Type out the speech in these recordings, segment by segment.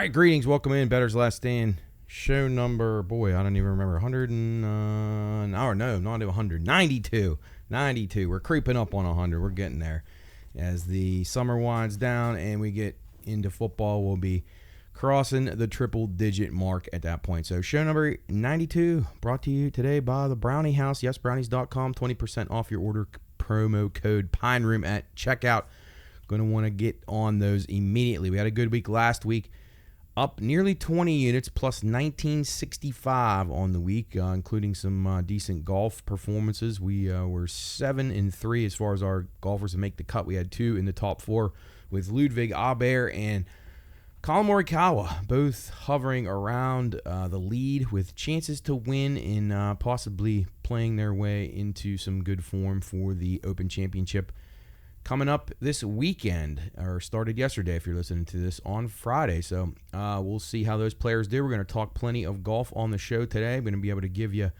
right, greetings. Welcome in. Bettor's Last Stand. Show number, I don't even remember. 100 and, no, not even 100. 92. 92. We're creeping up on 100. We're getting there. As the summer winds down and we get into football, we'll be crossing the triple-digit mark at that point. So show number 92 brought to you today by the Brownie House. Yes, brownies.com. 20% off your order. Promo code Pine Room at checkout. Going to want to get on those immediately. We had a good week last week. Up nearly 20 units, plus 1965 on the week, including some decent golf performances. We were 7-3 as far as our golfers to make the cut. We had 2 in the top 4 with Ludwig Aubert and Colin Morikawa, both hovering around the lead with chances to win and possibly playing their way into some good form for the Open Championship coming up this weekend, or started yesterday if you're listening to this on Friday. So we'll see how those players do. We're going to talk plenty of golf on the show today. I'm going to be able to give you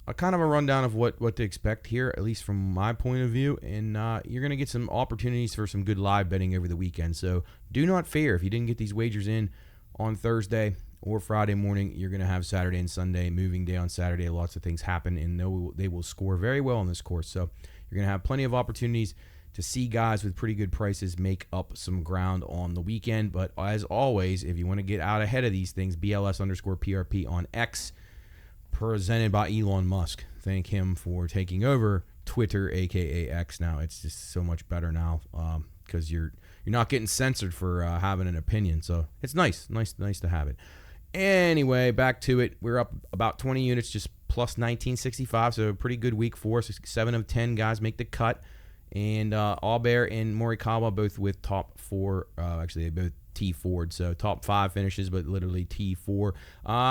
a kind of a rundown of what to expect here, at least from my point of view. And you're going to get some opportunities for some good live betting over the weekend. So do not fear. If you didn't get these wagers in on Thursday or Friday morning, you're going to have Saturday and Sunday. Moving day on Saturday, lots of things happen, and they will score very well on this course. So you're going to have plenty of opportunities to see guys with pretty good prices make up some ground on the weekend. But as always, if you want to get out ahead of these things, BLS_PRP on X, presented by Elon Musk. Thank him for taking over Twitter, aka X. Now it's just so much better now because you're not getting censored for having an opinion. So it's nice to have it. Anyway, back to it. We're up about 20 units, just plus 1965. So a pretty good week for us. 7 of 10 guys make the cut. And Aubert and Morikawa both with top 4. Actually, they both T4'd, so top 5 finishes, but literally T4.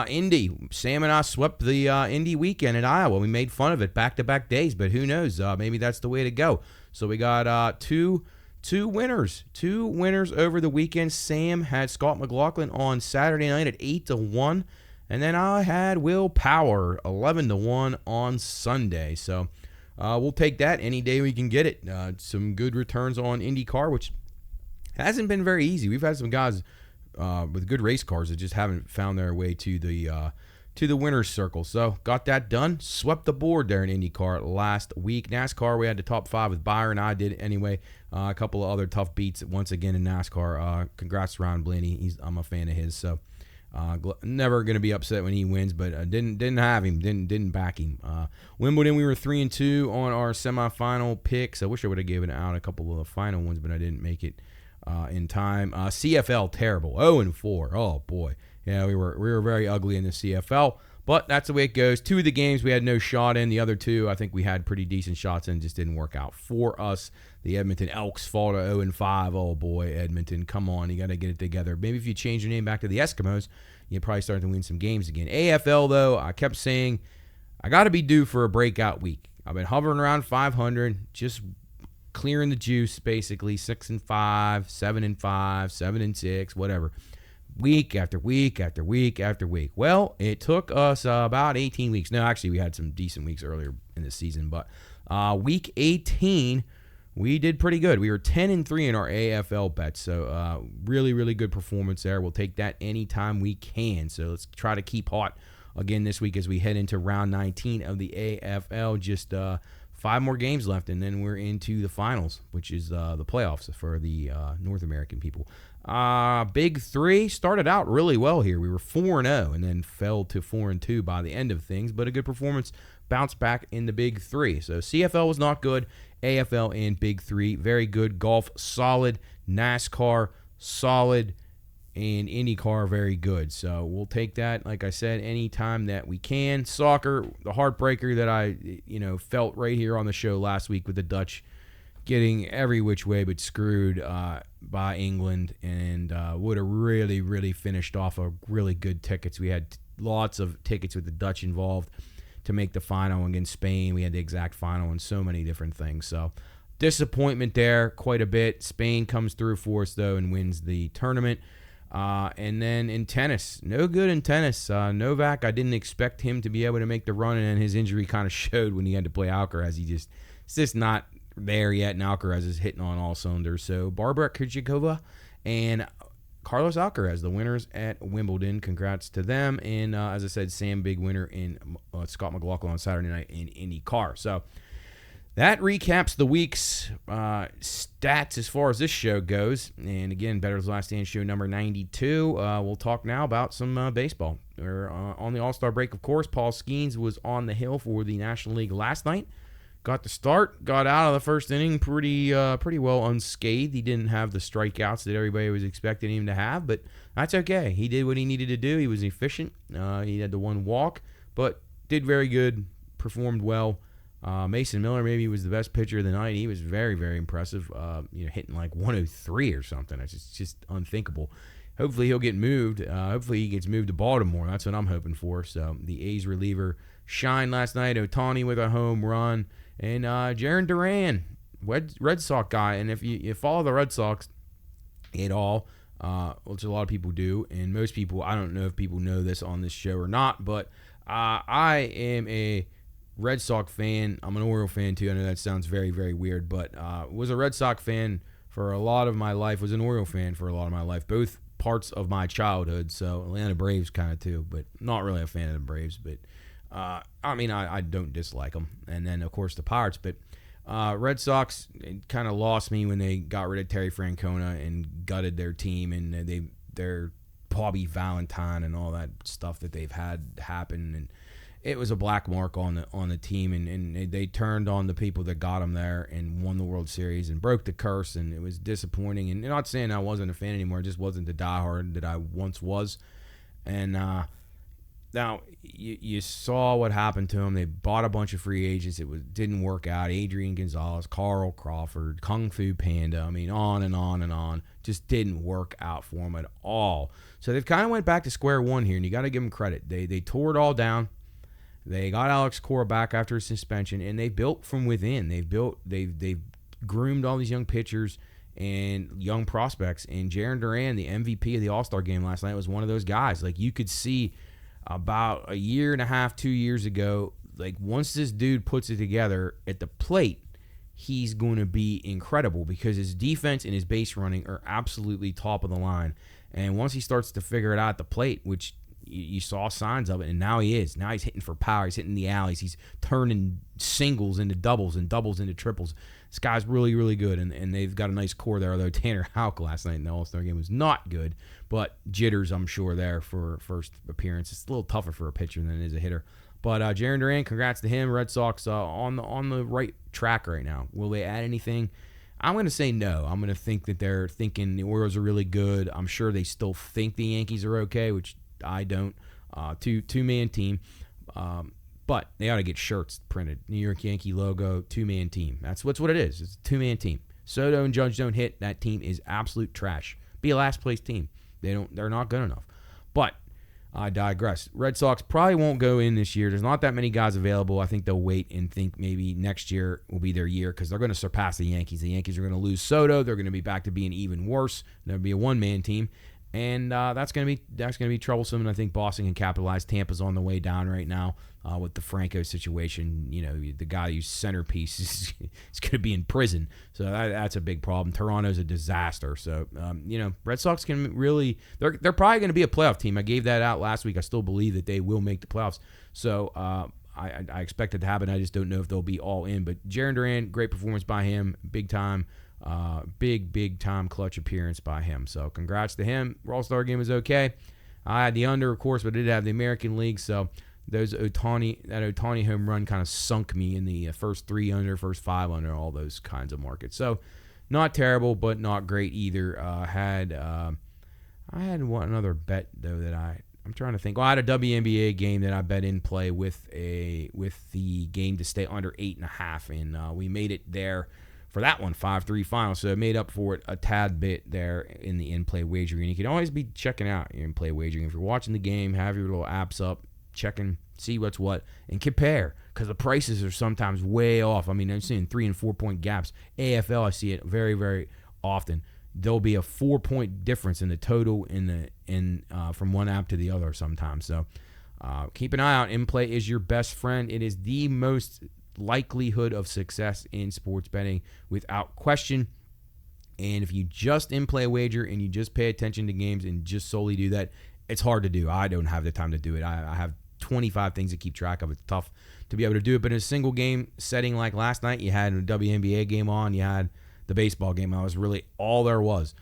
Indy. Sam and I swept the Indy weekend at Iowa. We made fun of it back-to-back days, but who knows? Maybe that's the way to go. So we got two winners. 2 winners over the weekend. Sam had Scott McLaughlin on Saturday night at 8-1. And then I had Will Power 11-1 on Sunday. So we'll take that any day we can get it. Some good returns on Indy Car, which hasn't been very easy. We've had some guys with good race cars that just haven't found their way to the winner's circle. So got that done. Swept the board there in Indy Car last week. NASCAR, we had the top 5 with Byron. I did anyway. A couple of other tough beats once again in NASCAR. Congrats to Ron Blaney. I'm a fan of his. So never going to be upset when he wins, but didn't have him, didn't back him. Wimbledon, we were 3-2 on our semifinal picks. I wish I would have given out a couple of the final ones, but I didn't make it in time. CFL, terrible, 0-4. Oh boy, yeah, we were very ugly in the CFL, but that's the way it goes. 2 of the games we had no shot in. The other 2, I think we had pretty decent shots in, just didn't work out for us. The Edmonton Elks fall to 0-5. Oh boy, Edmonton, come on, you got to get it together. Maybe if you change your name back to the Eskimos, you probably start to win some games again. AFL, though, I kept saying I got to be due for a breakout week. I've been hovering around 500, just clearing the juice, basically 6-5, 7-5, 7-6, whatever. Week after week after week after week. Well, it took us about 18 weeks. No, actually, we had some decent weeks earlier in the season, but week 18, we did pretty good. We were 10-3 in our AFL bets, so really, really good performance there. We'll take that anytime we can. So let's try to keep hot again this week as we head into round 19 of the AFL. Just 5 more games left, and then we're into the finals, which is the playoffs for the North American people. Big 3 started out really well here. We were 4-0 and then fell to 4-2 by the end of things, but a good performance bounced back in the Big 3. So CFL was not good. AFL and Big 3, very good. Golf, solid. NASCAR, solid. And Indy Car, very good. So we'll take that, like I said, anytime that we can. Soccer, the heartbreaker that I felt right here on the show last week with the Dutch getting every which way but screwed by England, and would have really, really finished off a really good tickets. We had lots of tickets with the Dutch involved to make the final against Spain. We had the exact final and so many different things. So disappointment there quite a bit. Spain comes through for us, though, and wins the tournament. And then in tennis, no good in tennis. Novak, I didn't expect him to be able to make the run, and then his injury kind of showed when he had to play Alcaraz. It's just not there yet, and Alcaraz is hitting on all cylinders. So Barbara Krejcikova and Carlos Alcaraz, the winners at Wimbledon. Congrats to them. And as I said, Sam, big winner in Scott McLaughlin on Saturday night in Indy Car. So that recaps the week's stats as far as this show goes. And again, Bettor's Last Stand show number 92. We'll talk now about some baseball. We're on the All-Star break, of course. Paul Skeens was on the hill for the National League last night. Got the start, got out of the first inning pretty well unscathed. He didn't have the strikeouts that everybody was expecting him to have, but that's okay. He did what he needed to do. He was efficient. He had the one walk, but did very good, performed well. Mason Miller maybe was the best pitcher of the night. He was very, very impressive, hitting like 103 or something. It's just unthinkable. Hopefully he'll get moved. Hopefully he gets moved to Baltimore. That's what I'm hoping for. So the A's reliever shined last night. Ohtani with a home run. And Jarren Duran, Red Sox guy. And if you follow the Red Sox at all, which a lot of people do, and most people, I don't know if people know this on this show or not, but I am a Red Sox fan. I'm an Oriole fan too. I know that sounds very, very weird, but was a Red Sox fan for a lot of my life, was an Oriole fan for a lot of my life, both parts of my childhood. So Atlanta Braves kind of too, but not really a fan of the Braves. But I don't dislike them. And then of course the Pirates. But Red Sox kind of lost me when they got rid of Terry Francona and gutted their team, and their Bobby Valentine and all that stuff that they've had happen, and it was a black mark on the team, and they turned on the people that got them there and won the World Series and broke the curse, and it was disappointing. And not saying I wasn't a fan anymore, I just wasn't the diehard that I once was. And now you saw what happened to them. They bought a bunch of free agents. It didn't work out. Adrian Gonzalez, Carl Crawford, Kung Fu Panda. I mean, on and on and on. Just didn't work out for them at all. So they've kind of went back to square one here, and you got to give them credit. They tore it all down. They got Alex Cora back after his suspension, and they built from within. They've groomed all these young pitchers and young prospects. And Jarren Duran, the MVP of the All-Star game last night, was one of those guys. Like, you could see about a year and a half, 2 years ago, like, once this dude puts it together at the plate, he's going to be incredible because his defense and his base running are absolutely top of the line. And once he starts to figure it out at the plate, which you saw signs of it, and now he is. Now he's hitting for power. He's hitting the alleys. He's turning singles into doubles and doubles into triples. This guy's really, really good, and they've got a nice core there, although Tanner Houck last night in the All-Star game was not good, but jitters, I'm sure, there for first appearance. It's a little tougher for a pitcher than it is a hitter. But Jarren Duran, congrats to him. Red Sox on the right track right now. Will they add anything? I'm going to say no. I'm going to think that they're thinking the Orioles are really good. I'm sure they still think the Yankees are okay, which I don't. Two-man team. But they ought to get shirts printed. New York Yankee logo, two-man team. That's what it is. It's a two-man team. Soto and Judge don't hit. That team is absolute trash. Be a last-place team. They're not good enough. But I digress. Red Sox probably won't go in this year. There's not that many guys available. I think they'll wait and think maybe next year will be their year because they're going to surpass the Yankees. The Yankees are going to lose Soto. They're going to be back to being even worse. There'll be a one-man team. And that's going to be troublesome, and I think Boston can capitalize. Tampa's on the way down right now with the Franco situation. You know, the guy who's centerpiece is going to be in prison, so that's a big problem. Toronto's a disaster. So Red Sox can really they're probably going to be a playoff team. I gave that out last week. I still believe that they will make the playoffs. So I expect it to happen. I just don't know if they'll be all in. But Jarren Duran, great performance by him, big time. Big time clutch appearance by him. So congrats to him. All-Star game was okay. I had the under, of course, but I did have the American League. So that Ohtani home run kind of sunk me in the first 3 under, first 5 under, all those kinds of markets. So not terrible, but not great either. I had one other bet though that I'm trying to think. Well, I had a WNBA game that I bet in play with the game to stay under 8.5, and we made it there. For that one, 5-3 final. So it made up for it a tad bit there in the in-play wagering. You can always be checking out your in-play wagering. If you're watching the game, have your little apps up, checking, see what's what, and compare. Because the prices are sometimes way off. I mean, I'm seeing 3 and 4 point gaps. AFL, I see it very, very often. There'll be a 4-point difference in the total from one app to the other sometimes. So keep an eye out. In-play is your best friend. It is the most likelihood of success in sports betting without question. And if you just in-play wager and you just pay attention to games and just solely do that, it's hard to do. I don't have the time to do it. I have 25 things to keep track of. It's tough to be able to do it. But in a single game setting like last night, you had a WNBA game on, you had the baseball game. That was really all there was.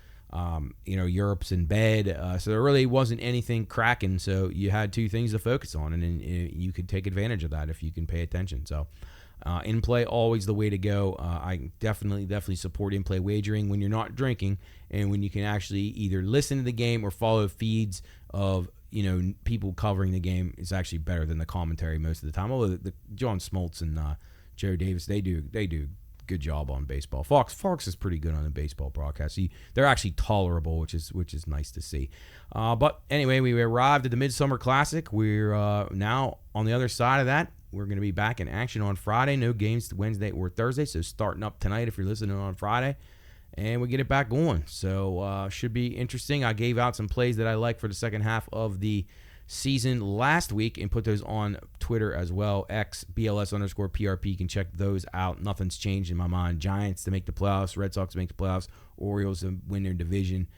Europe's in bed, so there really wasn't anything cracking. So you had two things to focus on, and then you could take advantage of that if you can pay attention. So in play, always the way to go. I definitely support in play wagering when you're not drinking and when you can actually either listen to the game or follow feeds of people covering the game. Is actually better than the commentary most of the time. Although the John Smoltz and Joe Davis, they do good job on baseball. Fox is pretty good on the baseball broadcast. They're actually tolerable, which is nice to see. But anyway, we arrived at the Midsummer Classic. We're now on the other side of that. We're going to be back in action on Friday. No games Wednesday or Thursday, so starting up tonight if you're listening on Friday. And we get it back going. So should be interesting. I gave out some plays that I like for the second half of the season last week and put those on Twitter as well. BLS_PRP. You can check those out. Nothing's changed in my mind. Giants to make the playoffs. Red Sox to make the playoffs. Orioles to win their division.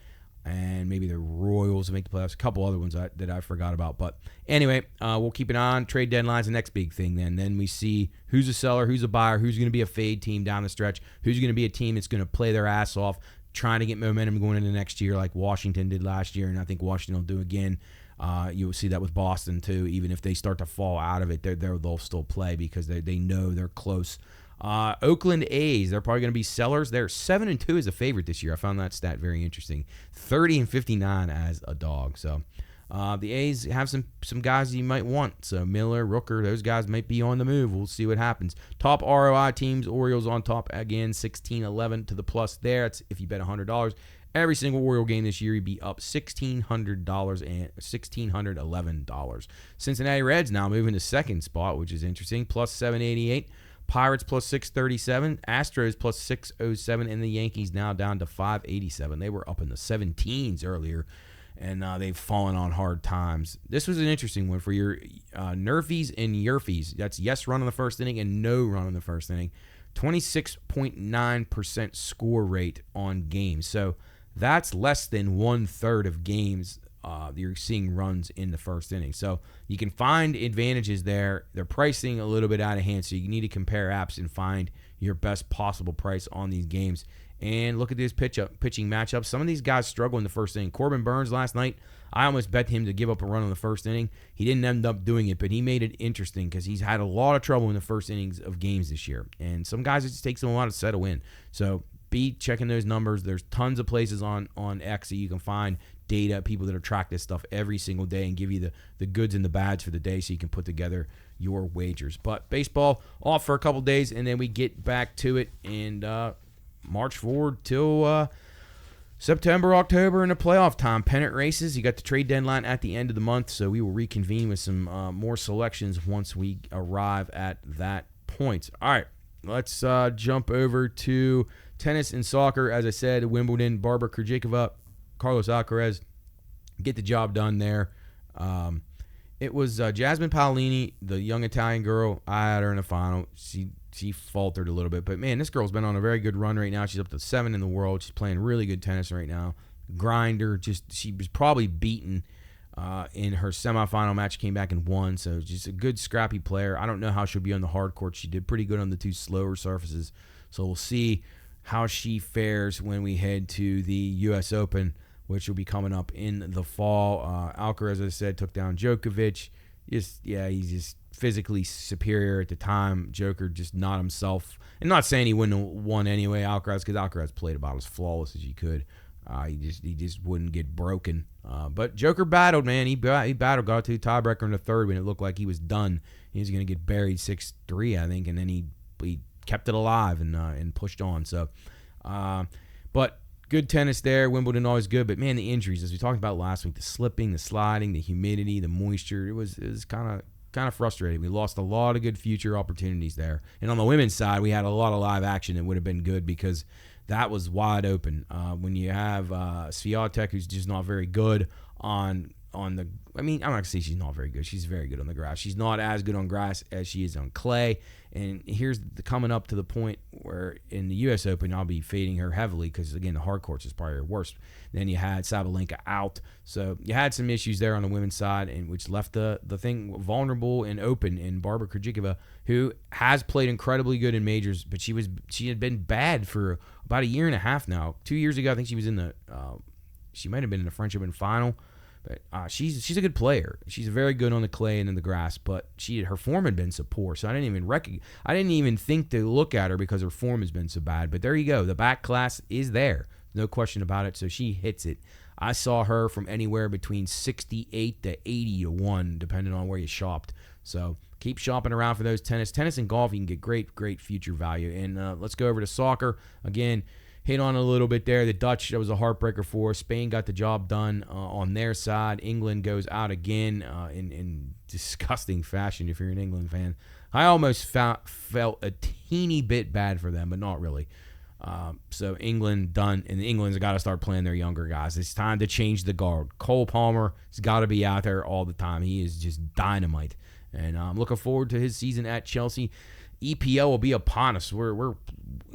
And maybe the Royals to make the playoffs. A couple other ones that I forgot about. But anyway, we'll keep an eye on trade deadlines. The next big thing then. Then we see who's a seller, who's a buyer, who's going to be a fade team down the stretch, who's going to be a team that's going to play their ass off, trying to get momentum going into next year like Washington did last year, and I think Washington will do again. You'll see that with Boston too. Even if they start to fall out of it, they'll still play because they know they're close. Oakland A's, they're probably going to be sellers. They're 7-2 as a favorite this year. I found that stat very interesting. 30-59 as a dog. So the A's have some guys you might want. So Miller, Rooker, those guys might be on the move. We'll see what happens. Top ROI teams, Orioles on top again, 16-11 to the plus there. That's if you bet $100. Every single Oriole game this year, you'd be up $1,600 and $1,611. Cincinnati Reds now moving to second spot, which is interesting, plus 788. Pirates plus 637. Astros plus 607. And the Yankees now down to 587. They were up in the 17s earlier, and they've fallen on hard times. This was an interesting one for your Nerfies and Yerfies. That's yes run in the first inning and no run in the first inning. 26.9% score rate on games. So that's less than 1/3 of games you're seeing runs in the first inning. So you can find advantages there. They're pricing a little bit out of hand, so you need to compare apps and find your best possible price on these games. And look at this pitching matchup. Some of these guys struggle in the first inning. Corbin Burns last night, I almost bet him to give up a run in the first inning. He didn't end up doing it, but he made it interesting because he's had a lot of trouble in the first innings of games this year. And some guys, it just takes them a while to settle in. So be checking those numbers. There's tons of places on X that you can find data, people that track this stuff every single day and give you the goods and the bads for the day so you can put together your wagers. But baseball off for a couple days, and then we get back to it and march forward till September, October, and the playoff time. Pennant races. You got the trade deadline at the end of the month, so we will reconvene with some more selections once we arrive at that point. All right, let's jump over to tennis and soccer. As I said, Wimbledon, Barbara Krejcikova, Carlos Alcaraz get the job done there. It was Jasmine Paolini, the young Italian girl. I had her in the final. She faltered a little bit. But, man, this girl's been on a very good run right now. She's up to 7 in the world. She's playing really good tennis right now. Grinder. She was probably beaten in her semifinal match. Came back and won. So, just a good, scrappy player. I don't know how she'll be on the hard court. She did pretty good on the two slower surfaces. So, we'll see how she fares when we head to the U.S. Open, which will be coming up in the fall. Alcaraz, as I said, took down Djokovic. He's just physically superior at the time. Joker just not himself. And not saying he wouldn't have won anyway, Alcaraz, because Alcaraz played about as flawless as you could. He just wouldn't get broken. But Joker battled, man. He battled, got to the tiebreaker in the third when it looked like he was done. He was going to get buried 6-3, I think, and then he kept it alive and pushed on. So, but good tennis there. Wimbledon always good, but man, the injuries, as we talked about last week, the slipping, the sliding, the humidity, the moisture, it was kind of frustrating. We lost a lot of good future opportunities there. And on the women's side, we had a lot of live action that would have been good because that was wide open. When you have Swiatek, who's just not very good on on the. I mean, I'm not gonna say she's not very good. She's very good on the grass. She's not as good on grass as she is on clay. And here's coming up to the point where in the U.S. Open, I'll be fading her heavily because, again, the hard courts is probably her worst. Then you had Sabalenka out. So you had some issues there on the women's side, and which left the thing vulnerable and open in Barbara Krejcikova, who has played incredibly good in majors, but she had been bad for about a year and a half now. 2 years ago, I think she was in the she might have been in the French Open final. But she's a good player. She's very good on the clay and in the grass, but her form had been so poor, so I didn't even think to look at her because her form has been so bad. But there you go. The back class is there. No question about it. So she hits it. I saw her from anywhere between 68 to 80 to 1, depending on where you shopped. So keep shopping around for those tennis. Tennis and golf, you can get great future value. And let's go over to soccer. Again, hit on a little bit there. The Dutch, that was a heartbreaker for us. Spain got the job done on their side. England goes out again in disgusting fashion if you're an England fan. I almost felt a teeny bit bad for them, but not really. So England done, and England's got to start playing their younger guys. It's time to change the guard. Cole Palmer has got to be out there all the time. He is just dynamite, and I'm looking forward to his season at Chelsea. EPL will be upon us. We're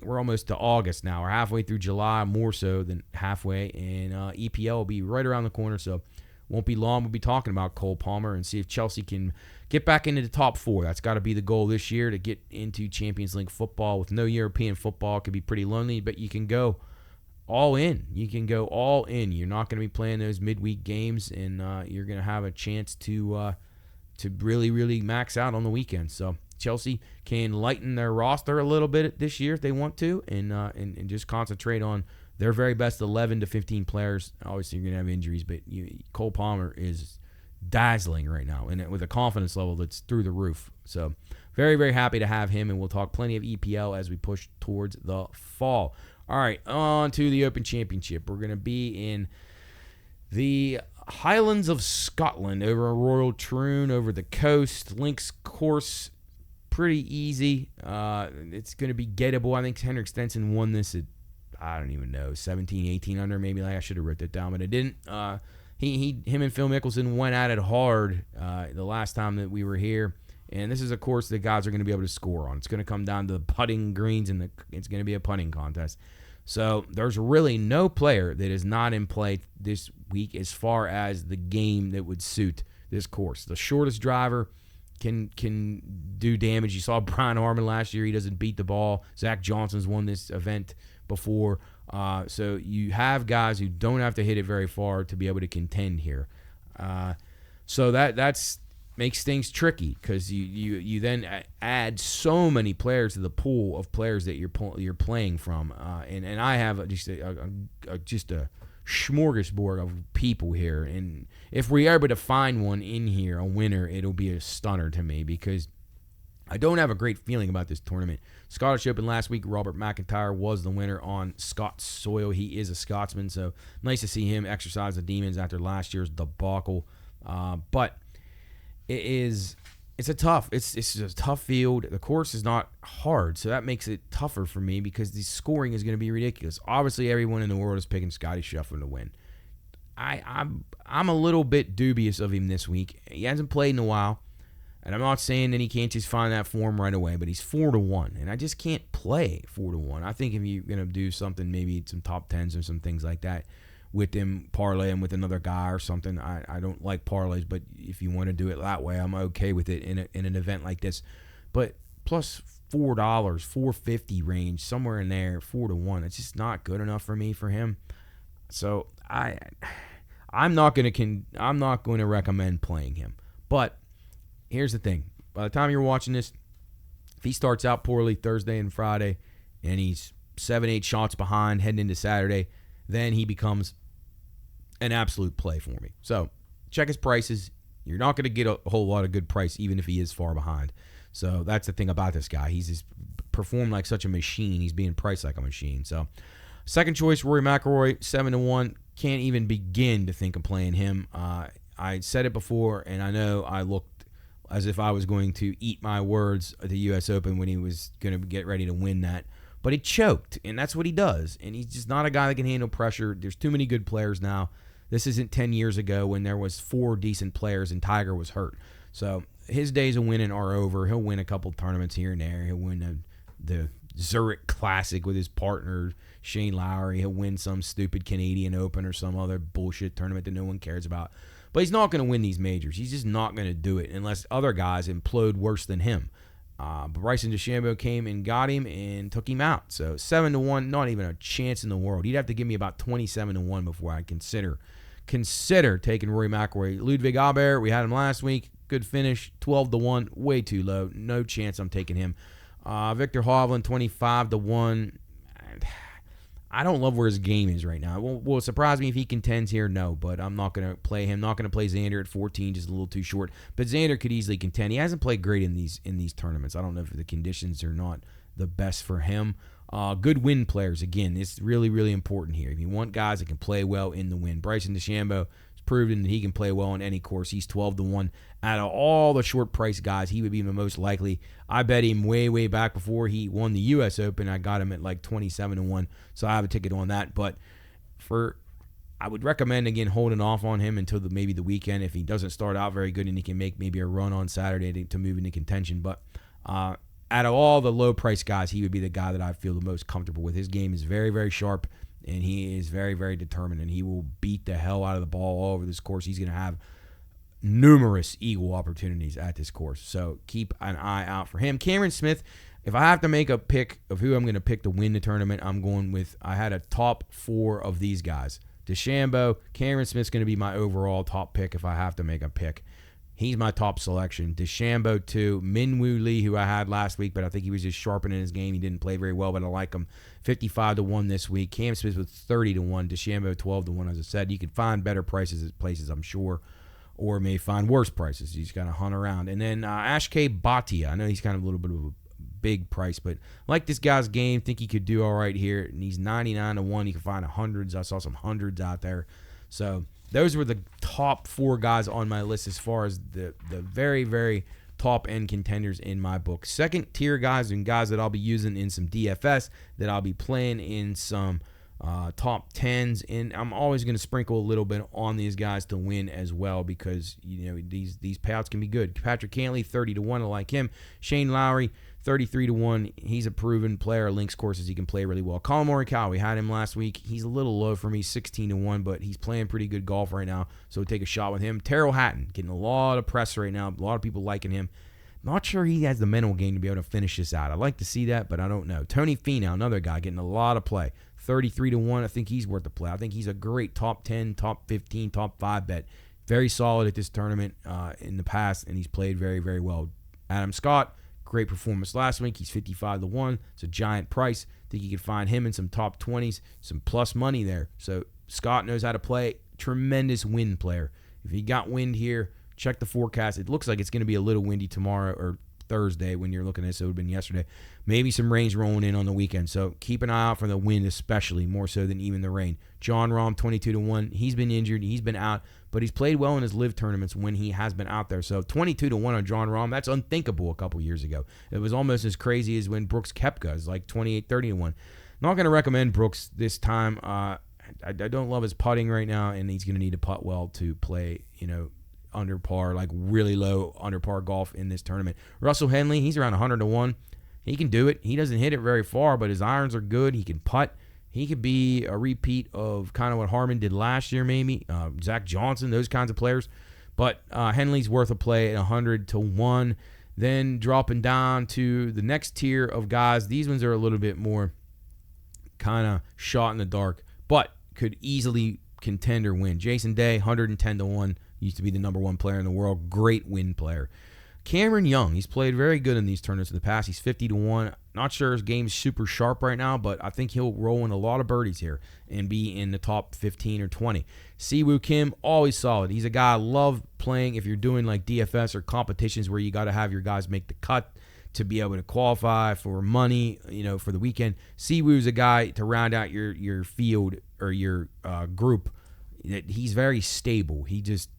almost to August now. We're halfway through July, more so than halfway, and EPL will be right around the corner. So won't be long. We'll be talking about Cole Palmer and see if Chelsea can get back into the top four. That's got to be the goal this year, to get into Champions League football. With no European football, it could be pretty lonely, but you can go all in. You can go all in. You're not going to be playing those midweek games, and you're going to have a chance to really, really max out on the weekend. So Chelsea can lighten their roster a little bit this year if they want to, and just concentrate on their very best 11 to 15 players. Obviously, you're going to have injuries, but Cole Palmer is dazzling right now, and with a confidence level that's through the roof. So very, very happy to have him, and we'll talk plenty of EPL as we push towards the fall. All right, on to the Open Championship. We're going to be in the Highlands of Scotland over a Royal Troon over the coast. Links course, pretty easy. It's going to be gettable. I think Henrik Stenson won this at, I don't even know, 17, 18 under, maybe. Like I should have wrote that down, but I didn't. Him and Phil Mickelson went at it hard the last time that we were here, and this is a course that guys are going to be able to score on. It's going to come down to the putting greens, and it's going to be a putting contest. So there's really no player that is not in play this week as far as the game that would suit this course. The shortest driver can do damage. You saw Brian Harman last year. He doesn't beat the ball. Zach Johnson's won this event before. So you have guys who don't have to hit it very far to be able to contend here. So that's makes things tricky, because you then add so many players to the pool of players that you're playing from, and I have just a smorgasbord of people here, and if we're able to find one in here, a winner, it'll be a stunner to me, because I don't have a great feeling about this tournament. Scottish Open last week, Robert McIntyre was the winner on Scots soil. He is a Scotsman, so nice to see him exercise the demons after last year's debacle. But it's a tough field. The course is not hard, so that makes it tougher for me, because the scoring is going to be ridiculous. Obviously, everyone in the world is picking Scotty Scheffler to win. I'm a little bit dubious of him this week. He hasn't played in a while, and I'm not saying that he can't just find that form right away, but he's 4-1, and I just can't play 4-1. I think if you're going to do something, maybe some top tens or some things like that, with him parlay him with another guy or something. I don't like parlays, but if you want to do it that way, I'm okay with it in an event like this. But plus $4, $4.50 range, somewhere in there, 4-1. It's just not good enough for me for him. So I'm not going to recommend playing him. But here's the thing: by the time you're watching this, if he starts out poorly Thursday and Friday, and he's 7-8 shots behind heading into Saturday, then he becomes an absolute play for me. So check his prices. You're not going to get a whole lot of good price, even if he is far behind. So that's the thing about this guy. He's just performed like such a machine. He's being priced like a machine. So second choice, Rory McIlroy, 7-1. Can't even begin to think of playing him. I said it before, and I know I looked as if I was going to eat my words at the U.S. Open when he was going to get ready to win that. But he choked, and that's what he does. And he's just not a guy that can handle pressure. There's too many good players now. This isn't 10 years ago when there was 4 decent players and Tiger was hurt. So his days of winning are over. He'll win a couple tournaments here and there. He'll win the Zurich Classic with his partner, Shane Lowry. He'll win some stupid Canadian Open or some other bullshit tournament that no one cares about. But he's not going to win these majors. He's just not going to do it unless other guys implode worse than him. But Bryson DeChambeau came and got him and took him out. So 7-1, not even a chance in the world. He'd have to give me about 27-1 before I'd consider taking Rory McIlroy. Ludwig Aberg, we had him last week. Good finish, 12-1, way too low. No chance I'm taking him. Victor Hovland, 25-1. I don't love where his game is right now. Will it surprise me if he contends here? No, but I'm not going to play him. Not going to play Xander at 14, just a little too short. But Xander could easily contend. He hasn't played great in these tournaments. I don't know if the conditions are not the best for him. Good wind players, again, it's really, really important here. If you want guys that can play well in the wind, Bryson DeChambeau has proven that he can play well on any course. He's 12-1. Out of all the short price guys, he would be the most likely. I bet him way, way back before he won the U.S. Open. I got him at like 27-1, so I have a ticket on that. But I would recommend, again, holding off on him until maybe the weekend if he doesn't start out very good and he can make maybe a run on Saturday to move into contention. But out of all the low-price guys, he would be the guy that I feel the most comfortable with. His game is very, very sharp, and he is very, very determined, and he will beat the hell out of the ball all over this course. He's going to have numerous eagle opportunities at this course, so keep an eye out for him. Cameron Smith, if I have to make a pick of who I'm going to pick to win the tournament, I'm going with, I had a top 4 of these guys. DeChambeau, Cameron Smith's going to be my overall top pick if I have to make a pick. He's my top selection. DeChambeau 2, Minwoo Lee, who I had last week, but I think he was just sharpening his game. He didn't play very well, but I like him. 55-1 this week. Cam Smith with 30-1. DeChambeau 12-1, as I said. You can find better prices at places, I'm sure, or may find worse prices. You just got to hunt around. And then Ashke Bhatia. I know he's kind of a little bit of a big price, but I like this guy's game. Think he could do all right here. And he's 99-1. You can find hundreds. I saw some hundreds out there. So those were the top 4 guys on my list as far as the very, very top-end contenders in my book. Second-tier guys and guys that I'll be using in some DFS, that I'll be playing in some top 10s, and I'm always going to sprinkle a little bit on these guys to win as well because, you know, these payouts can be good. Patrick Cantley, 30-1, I like him. Shane Lowry, 33-1. He's a proven player. Links courses, he can play really well. Colin Morikawa, we had him last week. He's a little low for me, 16-1, but he's playing pretty good golf right now, so we'll take a shot with him. Terrell Hatton, getting a lot of press right now. A lot of people liking him. Not sure he has the mental game to be able to finish this out. I'd like to see that, but I don't know. Tony Finau, another guy, getting a lot of play. 33-1. I think he's worth the play. I think he's a great top 10, top 15, top 5 bet. Very solid at this tournament in the past, and he's played very, very well. Adam Scott, great performance last week. He's 55-1. It's a giant price. I think you can find him in some top 20s, some plus money there. So Scott knows how to play. Tremendous wind player. If he got wind here, check the forecast. It looks like it's going to be a little windy tomorrow or Thursday when you're looking at this. It would have been yesterday. Maybe some rain's rolling in on the weekend. So keep an eye out for the wind, especially more so than even the rain. John Rahm, 22-1. He's been injured. He's been out, but he's played well in his live tournaments when he has been out there. So 22-1 on John Rahm. That's unthinkable a couple years ago. It was almost as crazy as when Brooks Koepka is like 28-30-1. Not going to recommend Brooks this time. I don't love his putting right now, and he's going to need to putt well to play, under par, like really low under par golf in this tournament. Russell Henley, he's around 100-1. He can do it. He doesn't hit it very far, but his irons are good. He can putt. He could be a repeat of kind of what Harman did last year, maybe. Zach Johnson, those kinds of players. But Henley's worth a play at 100-1. Then dropping down to the next tier of guys. These ones are a little bit more kind of shot in the dark, but could easily contend or win. Jason Day, 110-1. Used to be the number 1 player in the world. Great win player. Cameron Young, he's played very good in these tournaments in the past. He's 50-1. Not sure his game's super sharp right now, but I think he'll roll in a lot of birdies here and be in the top 15 or 20. Siwoo Kim, always solid. He's a guy I love playing if you're doing like DFS or competitions where you got to have your guys make the cut to be able to qualify for money, for the weekend. Siwoo's a guy to round out your field or your group. He's very stable. He just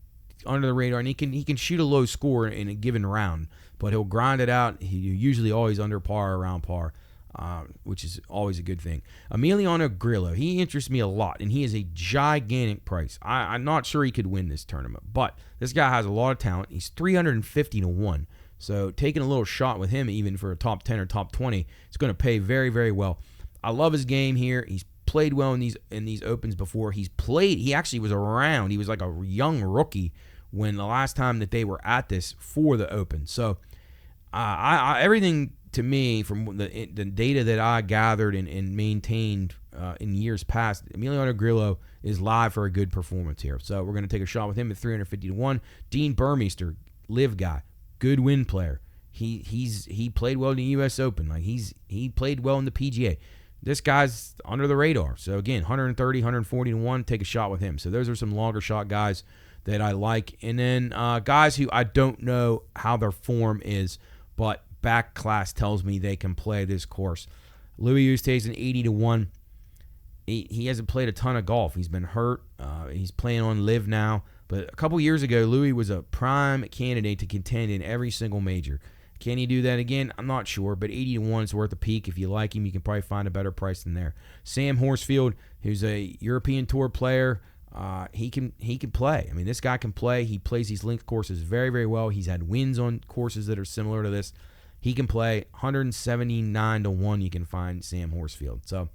under the radar, and he can shoot a low score in a given round, but he'll grind it out. He usually always under par, around par. which is always a good thing. Emiliano Grillo, he interests me a lot, and he is a gigantic price. I'm not sure he could win this tournament, but this guy has a lot of talent. He's 350 to 1. So taking a little shot with him, even for a top 10 or top 20, it's going to pay very, very well. I love his game here. He's played well in these opens before. He actually was around. He was like a young rookie when the last time that they were at this for the Open. So everything to me from the data that I gathered and maintained in years past, Emiliano Grillo is live for a good performance here. So we're going to take a shot with him at 350 to 1. Dean Burmeister, live guy. Good win player. He played well in the U.S. Open. Like he played well in the PGA. This guy's under the radar. So again, 130, 140 to 1. Take a shot with him. So those are some longer shot guys that I like. And then guys who I don't know how their form is, but back class tells me they can play this course. Louis Oosthuizen 80 to 1. He hasn't played a ton of golf. He's been hurt. He's playing on live now. But a couple years ago, Louis was a prime candidate to contend in every single major. Can he do that again? I'm not sure, but 80 to 1 is worth a peek. If you like him, you can probably find a better price than there. Sam Horsfield, who's a European Tour player, he can play. I mean, this guy can play. He plays these links courses very, very well. He's had wins on courses that are similar to this. He can play. 179 to 1 you can find Sam Horsfield. So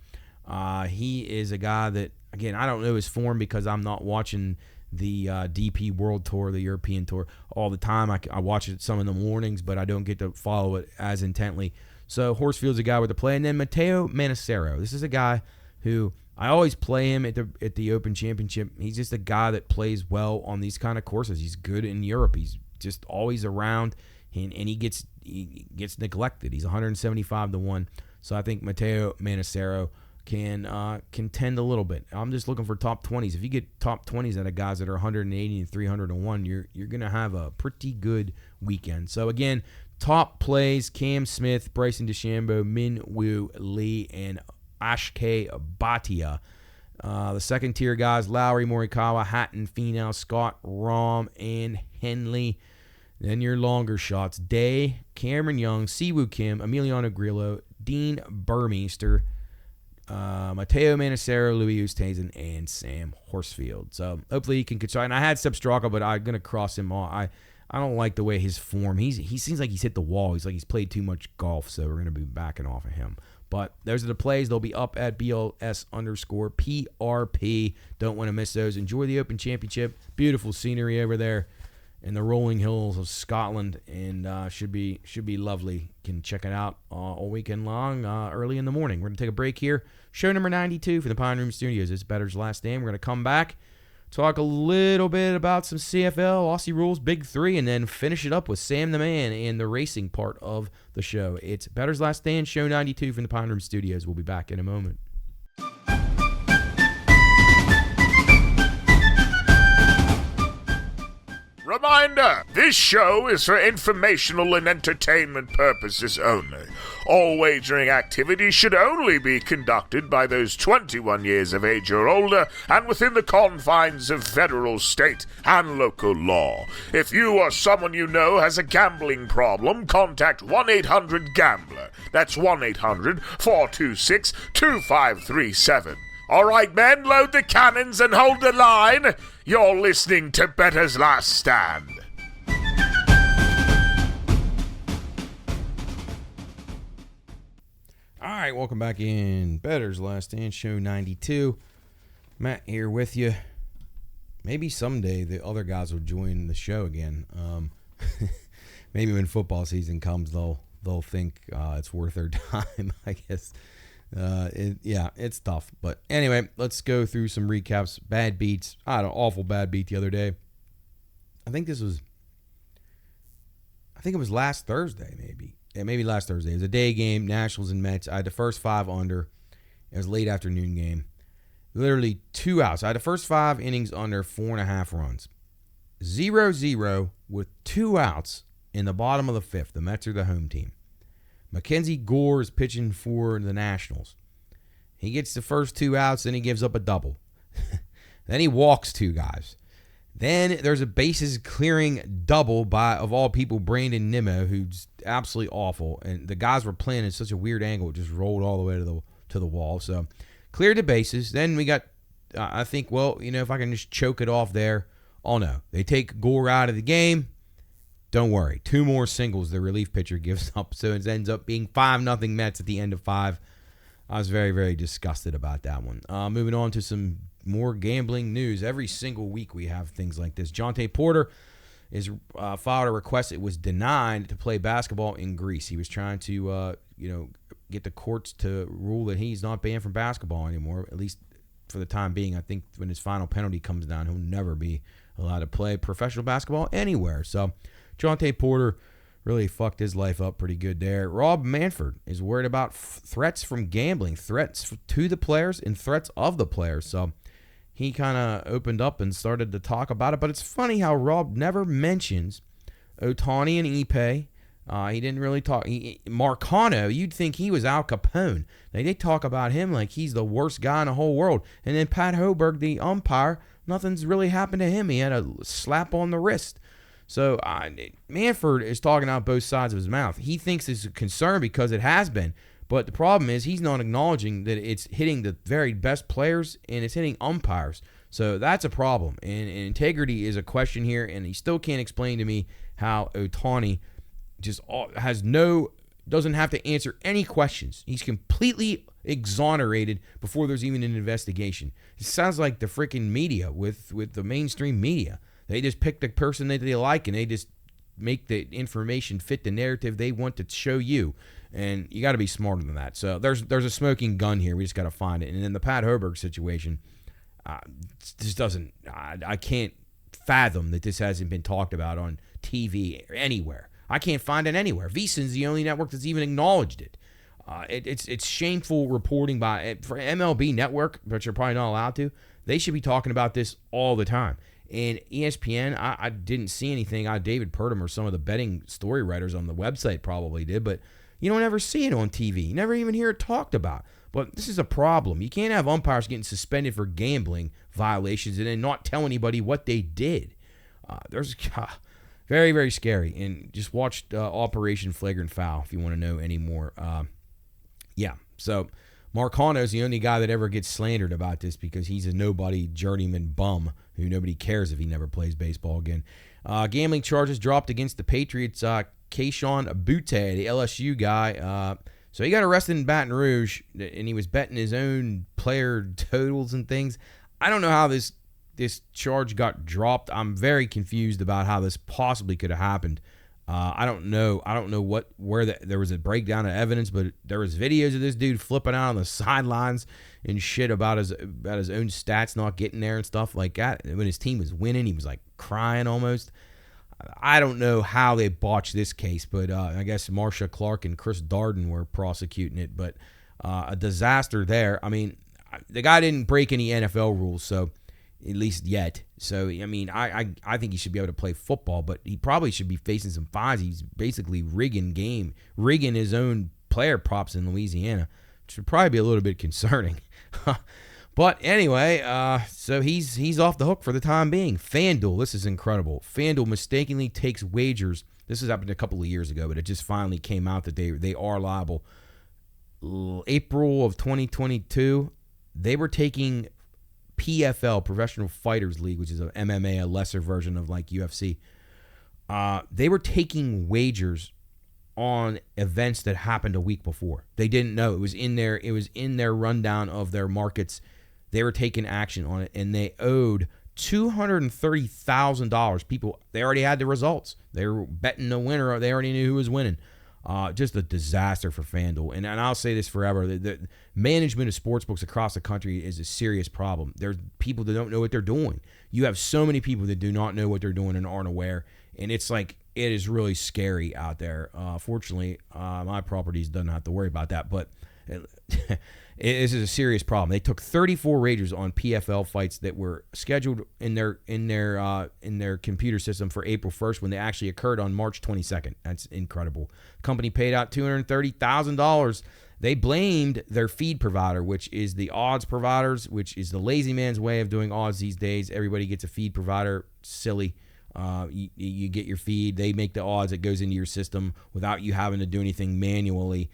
he is a guy that, again, I don't know his form because I'm not watching the DP World Tour, the European Tour, all the time. I watch it some in the mornings, but I don't get to follow it as intently. So Horsfield's a guy with a play. And then Matteo Manassero. This is a guy who I always play him at the Open Championship. He's just a guy that plays well on these kind of courses. He's good in Europe. He's just always around, and he gets neglected. He's 175 to 1. So I think Matteo Manassero can contend a little bit. I'm just looking for top 20s. If you get top 20s out of guys that are 180 and 300 to 1, you're going to have a pretty good weekend. So again, top plays: Cam Smith, Bryson DeChambeau, Min Woo Lee, and Ashke Bhatia. The second tier guys: Lowry, Morikawa, Hatton, Finau, Scott, Rahm, and Henley. Then your longer shots: Day, Cameron Young, Siwoo Kim, Emiliano Grillo, Dean Burmeister, Matteo Manassero, Louis Oosthuizen, and Sam Horsfield. So hopefully he can control. And I had Sepp Straka, but I'm going to cross him off. I don't like the way his form. He seems like he's hit the wall. He's like he's played too much golf, so we're going to be backing off of him. But those are the plays. They'll be up at BLS_PRP. Don't want to miss those. Enjoy the Open Championship. Beautiful scenery over there in the rolling hills of Scotland, and should be lovely. Can check it out all weekend long, early in the morning. We're going to take a break here. Show number 92 for the Pine Room Studios. It's Bettor's Last Stand. We're going to come back, talk a little bit about some CFL, Aussie Rules, Big 3, and then finish it up with Sam the Man and the racing part of the show. It's Bettor's Last Stand, Show 92 from the Pine Room Studios. We'll be back in a moment. Reminder, this show is for informational and entertainment purposes only. All wagering activities should only be conducted by those 21 years of age or older and within the confines of federal, state, and local law. If you or someone you know has a gambling problem, contact 1-800-GAMBLER. That's 1-800-426-2537. All right, men, load the cannons and hold the line. You're listening to Bettor's Last Stand. All right, welcome back in Bettor's Last Stand, Show 92. Matt here with you. Maybe someday the other guys will join the show again. Maybe when football season comes, they'll think it's worth their time, I guess. It's tough. But anyway, let's go through some recaps. Bad beats. I had an awful bad beat the other day. I think it was last Thursday, maybe. Yeah, maybe last Thursday. It was a day game, Nationals and Mets. I had the first 5 under. It was a late afternoon game. Literally 2 outs. I had the first 5 innings under 4.5 runs. 0-0 with 2 outs in the bottom of the 5th. The Mets are the home team. Mackenzie Gore is pitching for the Nationals. He gets the first 2 outs, then he gives up a double. Then he walks 2 guys. Then there's a bases clearing double by, of all people, Brandon Nimmo, who's absolutely awful. And the guys were playing at such a weird angle, it just rolled all the way to the wall. So cleared the bases. Then we got, I think, well, if I can just choke it off there. Oh, no. They take Gore out of the game. Don't worry. 2 more singles the relief pitcher gives up. So it ends up being 5-0 Mets at the end of 5. I was very, very disgusted about that one. Moving on to some more gambling news. Every single week we have things like this. Jonte Porter is filed a request. It was denied to play basketball in Greece. He was trying to, get the courts to rule that he's not banned from basketball anymore, at least for the time being. I think when his final penalty comes down, he'll never be allowed to play professional basketball anywhere. So Jonte Porter really fucked his life up pretty good there. Rob Manfred is worried about threats from gambling, threats to the players and threats of the players. So he kind of opened up and started to talk about it. But it's funny how Rob never mentions Ohtani and Ipe. He didn't really talk. Marcano, you'd think he was Al Capone. They talk about him like he's the worst guy in the whole world. And then Pat Hoberg, the umpire, nothing's really happened to him. He had a slap on the wrist. So Manfred is talking out both sides of his mouth. He thinks it's a concern because it has been. But the problem is he's not acknowledging that it's hitting the very best players and it's hitting umpires. So that's a problem. And integrity is a question here. And he still can't explain to me how Ohtani just doesn't have to answer any questions. He's completely exonerated before there's even an investigation. It sounds like the freaking media with the mainstream media. They just pick the person that they like and they just make the information fit the narrative they want to show you. And you got to be smarter than that. So there's a smoking gun here. We just got to find it. And in the Pat Hoberg situation, just doesn't. I can't fathom that this hasn't been talked about on TV or anywhere. I can't find it anywhere. VSiN's the only network that's even acknowledged it. It's shameful reporting for MLB Network, but you're probably not allowed to. They should be talking about this all the time. And ESPN, I didn't see anything. David Purdom or some of the betting story writers on the website probably did, but you don't ever see it on TV. You never even hear it talked about. But this is a problem. You can't have umpires getting suspended for gambling violations and then not tell anybody what they did. There's very, very scary. And just watch Operation Flagrant Foul if you want to know any more. So Marcano is the only guy that ever gets slandered about this because he's a nobody journeyman bum who nobody cares if he never plays baseball again. Gambling charges dropped against the Patriots. Keyshawn Butte, the LSU guy. So he got arrested in Baton Rouge, and he was betting his own player totals and things. I don't know how this charge got dropped. I'm very confused about how this possibly could have happened. I don't know where there was a breakdown of evidence, but there was videos of this dude flipping out on the sidelines and shit about his own stats not getting there and stuff like that. And when his team was winning, he was like crying almost. I don't know how they botched this case, but I guess Marsha Clark and Chris Darden were prosecuting it. But a disaster there. I mean, the guy didn't break any NFL rules, so at least yet. So, I mean, I think he should be able to play football, but he probably should be facing some fines. He's basically rigging his own player props in Louisiana, which would probably be a little bit concerning. But anyway, so he's off the hook for the time being. FanDuel, this is incredible. FanDuel mistakenly takes wagers. This has happened a couple of years ago, but it just finally came out that they are liable. April of 2022, they were taking PFL, Professional Fighters League, which is a MMA, a lesser version of like UFC. They were taking wagers on events that happened a week before. They didn't know. It was in their rundown of their markets. They were taking action on it, and they owed $230,000. People, they already had the results. They were betting the winner. They already knew who was winning. Just a disaster for FanDuel. And I'll say this forever. The management of sportsbooks across the country is a serious problem. There's people that don't know what they're doing. You have so many people that do not know what they're doing and aren't aware. And it's like, it is really scary out there. Fortunately, my properties doesn't have to worry about that. But This is a serious problem. They took 34 wagers on PFL fights that were scheduled in their computer system for April 1st when they actually occurred on March 22nd. That's incredible. The company paid out $230,000. They blamed their feed provider, which is the odds providers, which is the lazy man's way of doing odds these days. Everybody gets a feed provider. Silly. You get your feed. They make the odds. It goes into your system without you having to do anything manually.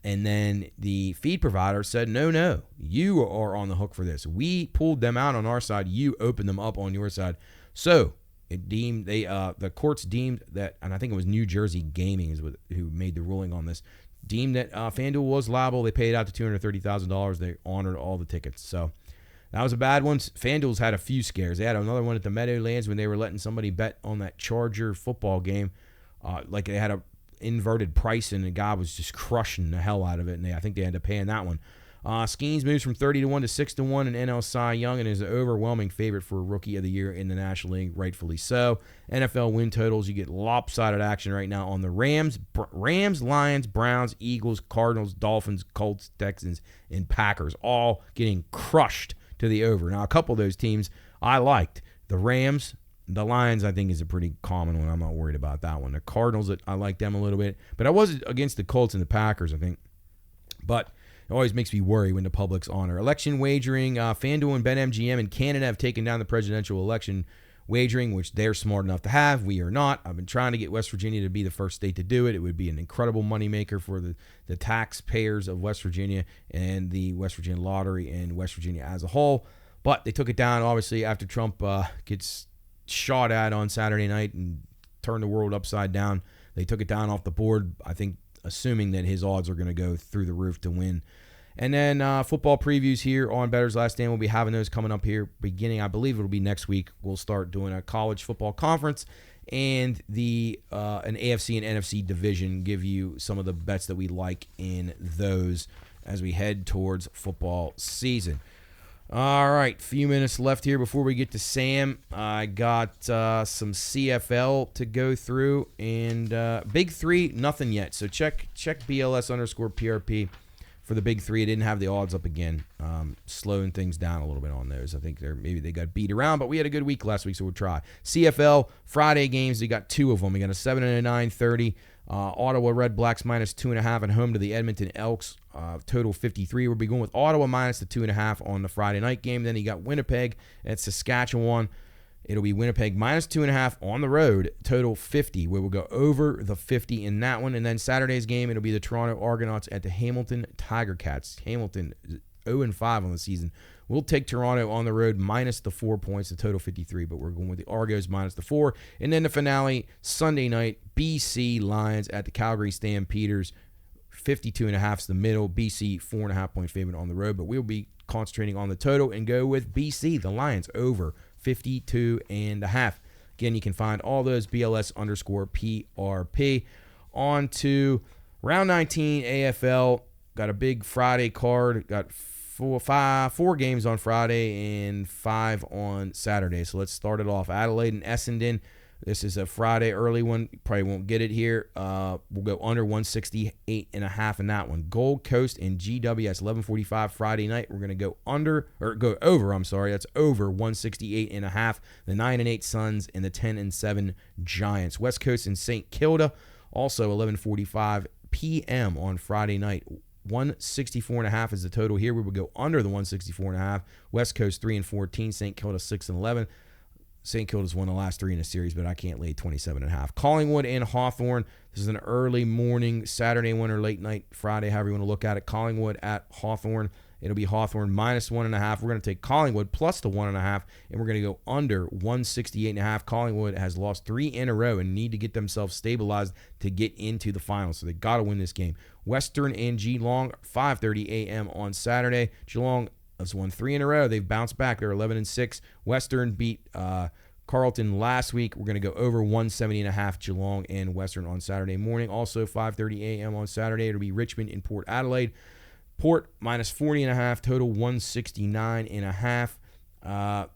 And then the feed provider said, no, you are on the hook for this. We pulled them out on our side. You opened them up on your side. So it deemed the courts deemed that, and I think it was New Jersey Gaming who made the ruling on this, deemed that FanDuel was liable. They paid out the $230,000. They honored all the tickets. So that was a bad one. FanDuel's had a few scares. They had another one at the Meadowlands when they were letting somebody bet on that Charger football game. Like they had a inverted price and the guy was just crushing the hell out of it, and I think they ended up paying that one. Skeens moves from 30-1 to 6-1 in NL Cy Young and is an overwhelming favorite for Rookie of the Year in the National League, rightfully so. NFL win totals, you get lopsided action right now on the Rams, Lions, Browns, Eagles, Cardinals, Dolphins, Colts, Texans, and Packers, all getting crushed to the over. Now, a couple of those teams I liked. The Rams, the Lions, I think, is a pretty common one. I'm not worried about that one. The Cardinals, I like them a little bit. But I was against the Colts and the Packers, I think. But it always makes me worry when the public's honor. Election wagering, FanDuel and BetMGM in Canada have taken down the presidential election wagering, which they're smart enough to have. We are not. I've been trying to get West Virginia to be the first state to do it. It would be an incredible moneymaker for the taxpayers of West Virginia and the West Virginia Lottery and West Virginia as a whole. But they took it down, obviously, after Trump gets shot at on Saturday night and turned the world upside down. They took it down off the board, I think, assuming that his odds are going to go through the roof to win. And then football previews here on Bettor's Last Stand. We'll be having those coming up here beginning, I believe it'll be next week. We'll start doing a college football conference and an AFC and NFC division, give you some of the bets that we like in those as we head towards football season. All right, few minutes left here before we get to Sam. I got some CFL to go through, and Big Three, nothing yet. So check BLS_PRP for the Big Three. I didn't have the odds up again, slowing things down a little bit on those. I think maybe they got beat around, but we had a good week last week, so we'll try. CFL Friday games, we got two of them. We got a 7 and a 9:30. Ottawa Red Blacks -2.5 at home to the Edmonton Elks. Total 53. We'll be going with Ottawa minus the 2.5 on the Friday night game. Then you got Winnipeg at Saskatchewan. It'll be Winnipeg -2.5 on the road. Total 50. We will go over the 50 in that one. And then Saturday's game, it'll be the Toronto Argonauts at the Hamilton Tiger Cats. Hamilton 0-5 on the season. We'll take Toronto on the road minus the 4 points, the total 53, but we're going with the Argos minus the 4. And then the finale, Sunday night, BC Lions at the Calgary Stampeders. 52.5 is the middle. BC 4.5-point favorite on the road, but we'll be concentrating on the total and go with BC, the Lions, over 52.5. Again, you can find all those BLS_PRP. On to round 19 AFL. Got a big Friday card. Got four games on Friday and 5 on Saturday. So let's start it off. Adelaide and Essendon. This is a Friday early one. You probably won't get it here. We'll go under 168.5 in that one. Gold Coast and GWS 11:45 Friday night. We're going to go over. That's over 168.5. The 9-8 Suns and the 10-7 Giants. West Coast and St. Kilda. Also 11:45 p.m. on Friday night. 164.5 is the total here. We would go under the 164.5. West Coast 3-14. St. Kilda 6-11. St. Kilda's won the last 3 in the series, but I can't lay 27.5. Collingwood and Hawthorn. This is an early morning Saturday one or late night Friday, however you want to look at it. Collingwood at Hawthorn. It'll be Hawthorn -1.5. We're going to take Collingwood plus the 1.5, and we're going to go under 168.5. Collingwood has lost 3 in a row and need to get themselves stabilized to get into the finals, so they got to win this game. Western and Geelong, 5:30 a.m. on Saturday. Geelong has won 3 in a row. They've bounced back. They're 11-6. Western beat Carlton last week. We're going to go over 170.5. Geelong and Western on Saturday morning. Also 5:30 a.m. on Saturday. It'll be Richmond and Port Adelaide. Port -40.5. Total 169.5.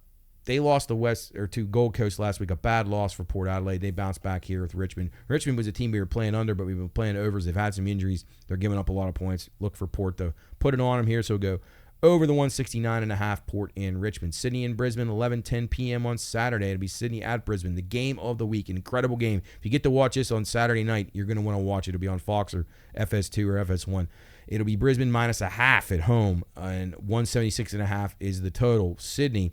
They lost to Gold Coast last week, a bad loss for Port Adelaide. They bounced back here with Richmond. Richmond was a team we were playing under, but we've been playing overs. They've had some injuries. They're giving up a lot of points. Look for Port to put it on them here, so go over the 169.5, Port and Richmond. Sydney and Brisbane, 11:10 p.m. on Saturday. It'll be Sydney at Brisbane, the game of the week. An incredible game. If you get to watch this on Saturday night, you're going to want to watch it. It'll be on Fox or FS2 or FS1. It'll be Brisbane -0.5 at home, and 176.5 is the total. Sydney,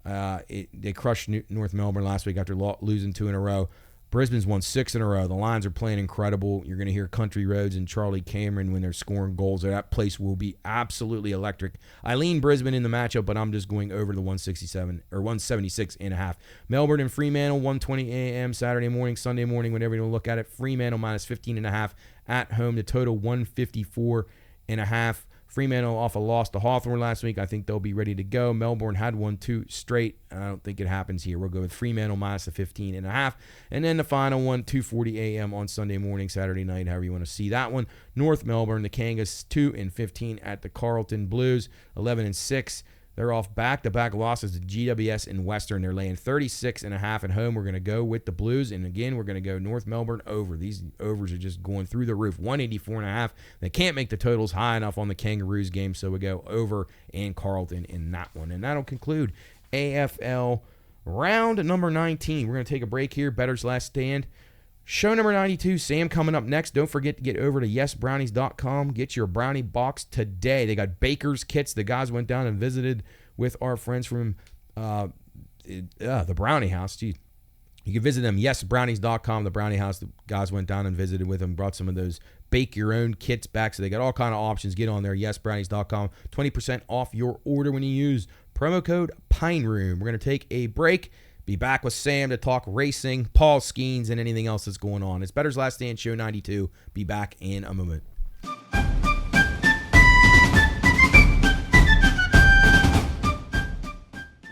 they crushed North Melbourne last week after losing 2 in a row. Brisbane's won 6 in a row. The Lions are playing incredible. You're going to hear Country Roads and Charlie Cameron when they're scoring goals. That place will be absolutely electric. I lean Brisbane in the matchup, but I'm just going over the 167 or 176.5. Melbourne and Fremantle, 1:20 a.m. Saturday morning, Sunday morning, whenever you look at it. Fremantle -15.5 at home. The total 154.5. Fremantle off a loss to Hawthorn last week. I think they'll be ready to go. Melbourne had 1-2 straight. I don't think it happens here. We'll go with Fremantle -15.5. And then the final one, 2:40 a.m. on Sunday morning, Saturday night, however you want to see that one. North Melbourne, the Kangas, 2-15 at the Carlton Blues, 11-6. They're off back-to-back losses to GWS and Western. They're laying 36.5 at home. We're going to go with the Blues. And again, we're going to go North Melbourne over. These overs are just going through the roof. 184.5. They can't make the totals high enough on the Kangaroos game, so we go over and Carlton in that one. And that'll conclude AFL round number 19. We're going to take a break here. Bettor's Last Stand. Show number 92, Sam, coming up next. Don't forget to get over to yesbrownies.com. Get your brownie box today. They got baker's kits. The guys went down and visited with our friends from the Brownie House. Gee, you can visit them, yesbrownies.com. The Brownie House, the guys went down and visited with them, brought some of those bake your own kits back. So they got all kind of options. Get on there, yesbrownies.com. 20% off your order when you use promo code Pine Room. We're going to take a break. Be back with Sam to talk racing, Paul Skeens, and anything else that's going on. It's Bettor's Last Stand, Show 92. Be back in a moment.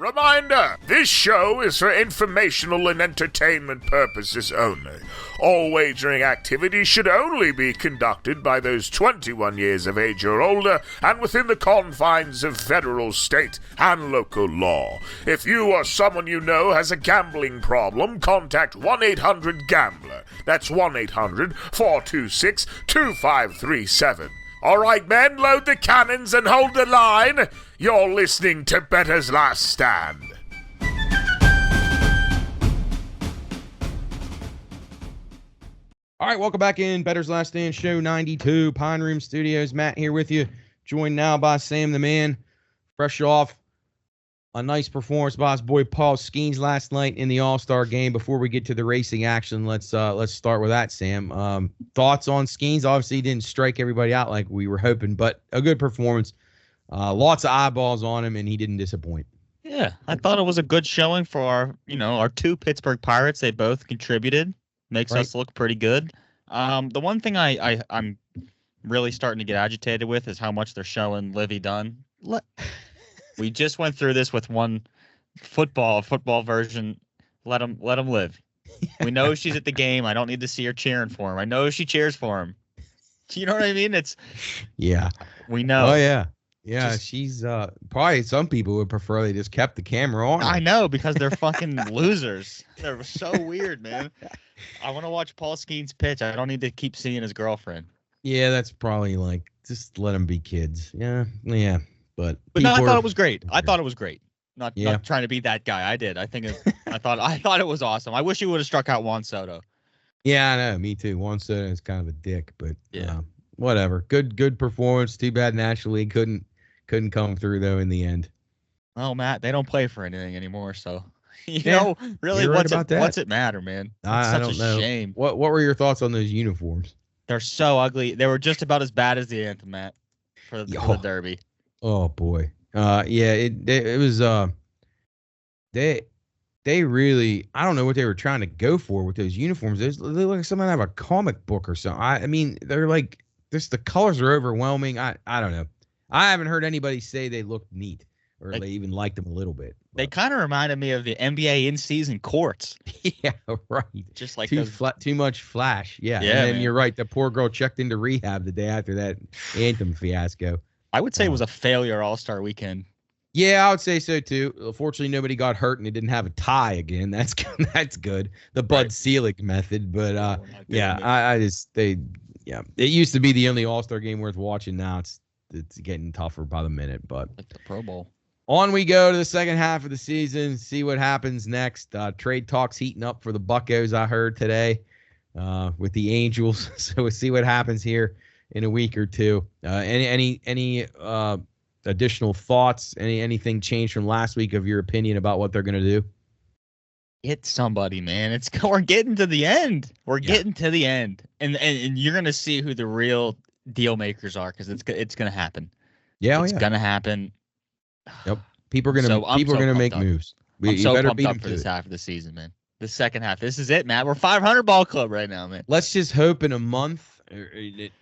Reminder, this show is for informational and entertainment purposes only. All wagering activities should only be conducted by those 21 years of age or older and within the confines of federal, state, and local law. If you or someone you know has a gambling problem, contact 1-800-GAMBLER. That's 1-800-426-2537. All right, men, load the cannons and hold the line. You're listening to Bettor's Last Stand. All right, welcome back in Bettor's Last Stand, Show 92, Pine Room Studios. Matt here with you, joined now by Sam the Man, fresh off a nice performance by his boy Paul Skeens last night in the All-Star game. Before we get to the racing action, let's start with that, Sam. Thoughts on Skeens? Obviously, he didn't strike everybody out like we were hoping, but a good performance. Lots of eyeballs on him, and he didn't disappoint. Yeah, I thought it was a good showing for our two Pittsburgh Pirates. They both contributed. Makes us look pretty good. The one thing I'm really starting to get agitated with is how much they're showing Livy Dunn. We just went through this with one football version. Let him live. We know she's at the game. I don't need to see her cheering for him. I know she cheers for him. You know what I mean? We know. Oh yeah. Yeah, she's probably some people would prefer they just kept the camera on. I know, because they're fucking losers. They're so weird, man. I want to watch Paul Skeens pitch. I don't need to keep seeing his girlfriend. Yeah, that's probably just let them be kids. Yeah. But no, I thought it was great. I thought it was great. Not trying to be that guy. I did. I thought it was awesome. I wish he would have struck out Juan Soto. Yeah, I know. Me too. Juan Soto is kind of a dick, but whatever. Good performance. Too bad National League couldn't come through though in the end. Oh, Matt, they don't play for anything anymore, so really, what's it matter, man? I don't know. Shame. What were your thoughts on those uniforms? They're so ugly. They were just about as bad as the anthem, Matt, for the Derby. Oh boy. It was they really, I don't know what they were trying to go for with those uniforms. They look like someone out of a comic book or something. I mean, they're like the colors are overwhelming. I don't know. I haven't heard anybody say they looked neat or they even liked them a little bit. They kind of reminded me of the NBA in-season courts. Yeah, right. Just like too much flash. Yeah. And then you're right. The poor girl checked into rehab the day after that anthem fiasco. I would say it was a failure All-Star weekend. Yeah, I would say so too. Fortunately, nobody got hurt and it didn't have a tie again. That's that's good. The Bud Right. Selig method, but We're not doing yeah, it. it used to be the only All-Star game worth watching. Now it's getting tougher by the minute. But Like the Pro Bowl. on we go to the second half of the season. See what happens next. Trade talks heating up for the Buccos. I heard today with the Angels. So we'll see what happens here in a week or two. Any additional thoughts? Anything changed from last week of your opinion about what they're going to do? Hit somebody, man. We're getting to the end. We're getting to the end, and you're gonna see who the real deal makers are because it's gonna happen. Yeah, it's gonna happen. Yep, people are gonna make moves. I'm so pumped up for this half of the season, man. The second half. This is it, Matt. We're 500 ball club right now, man. Let's just hope in a month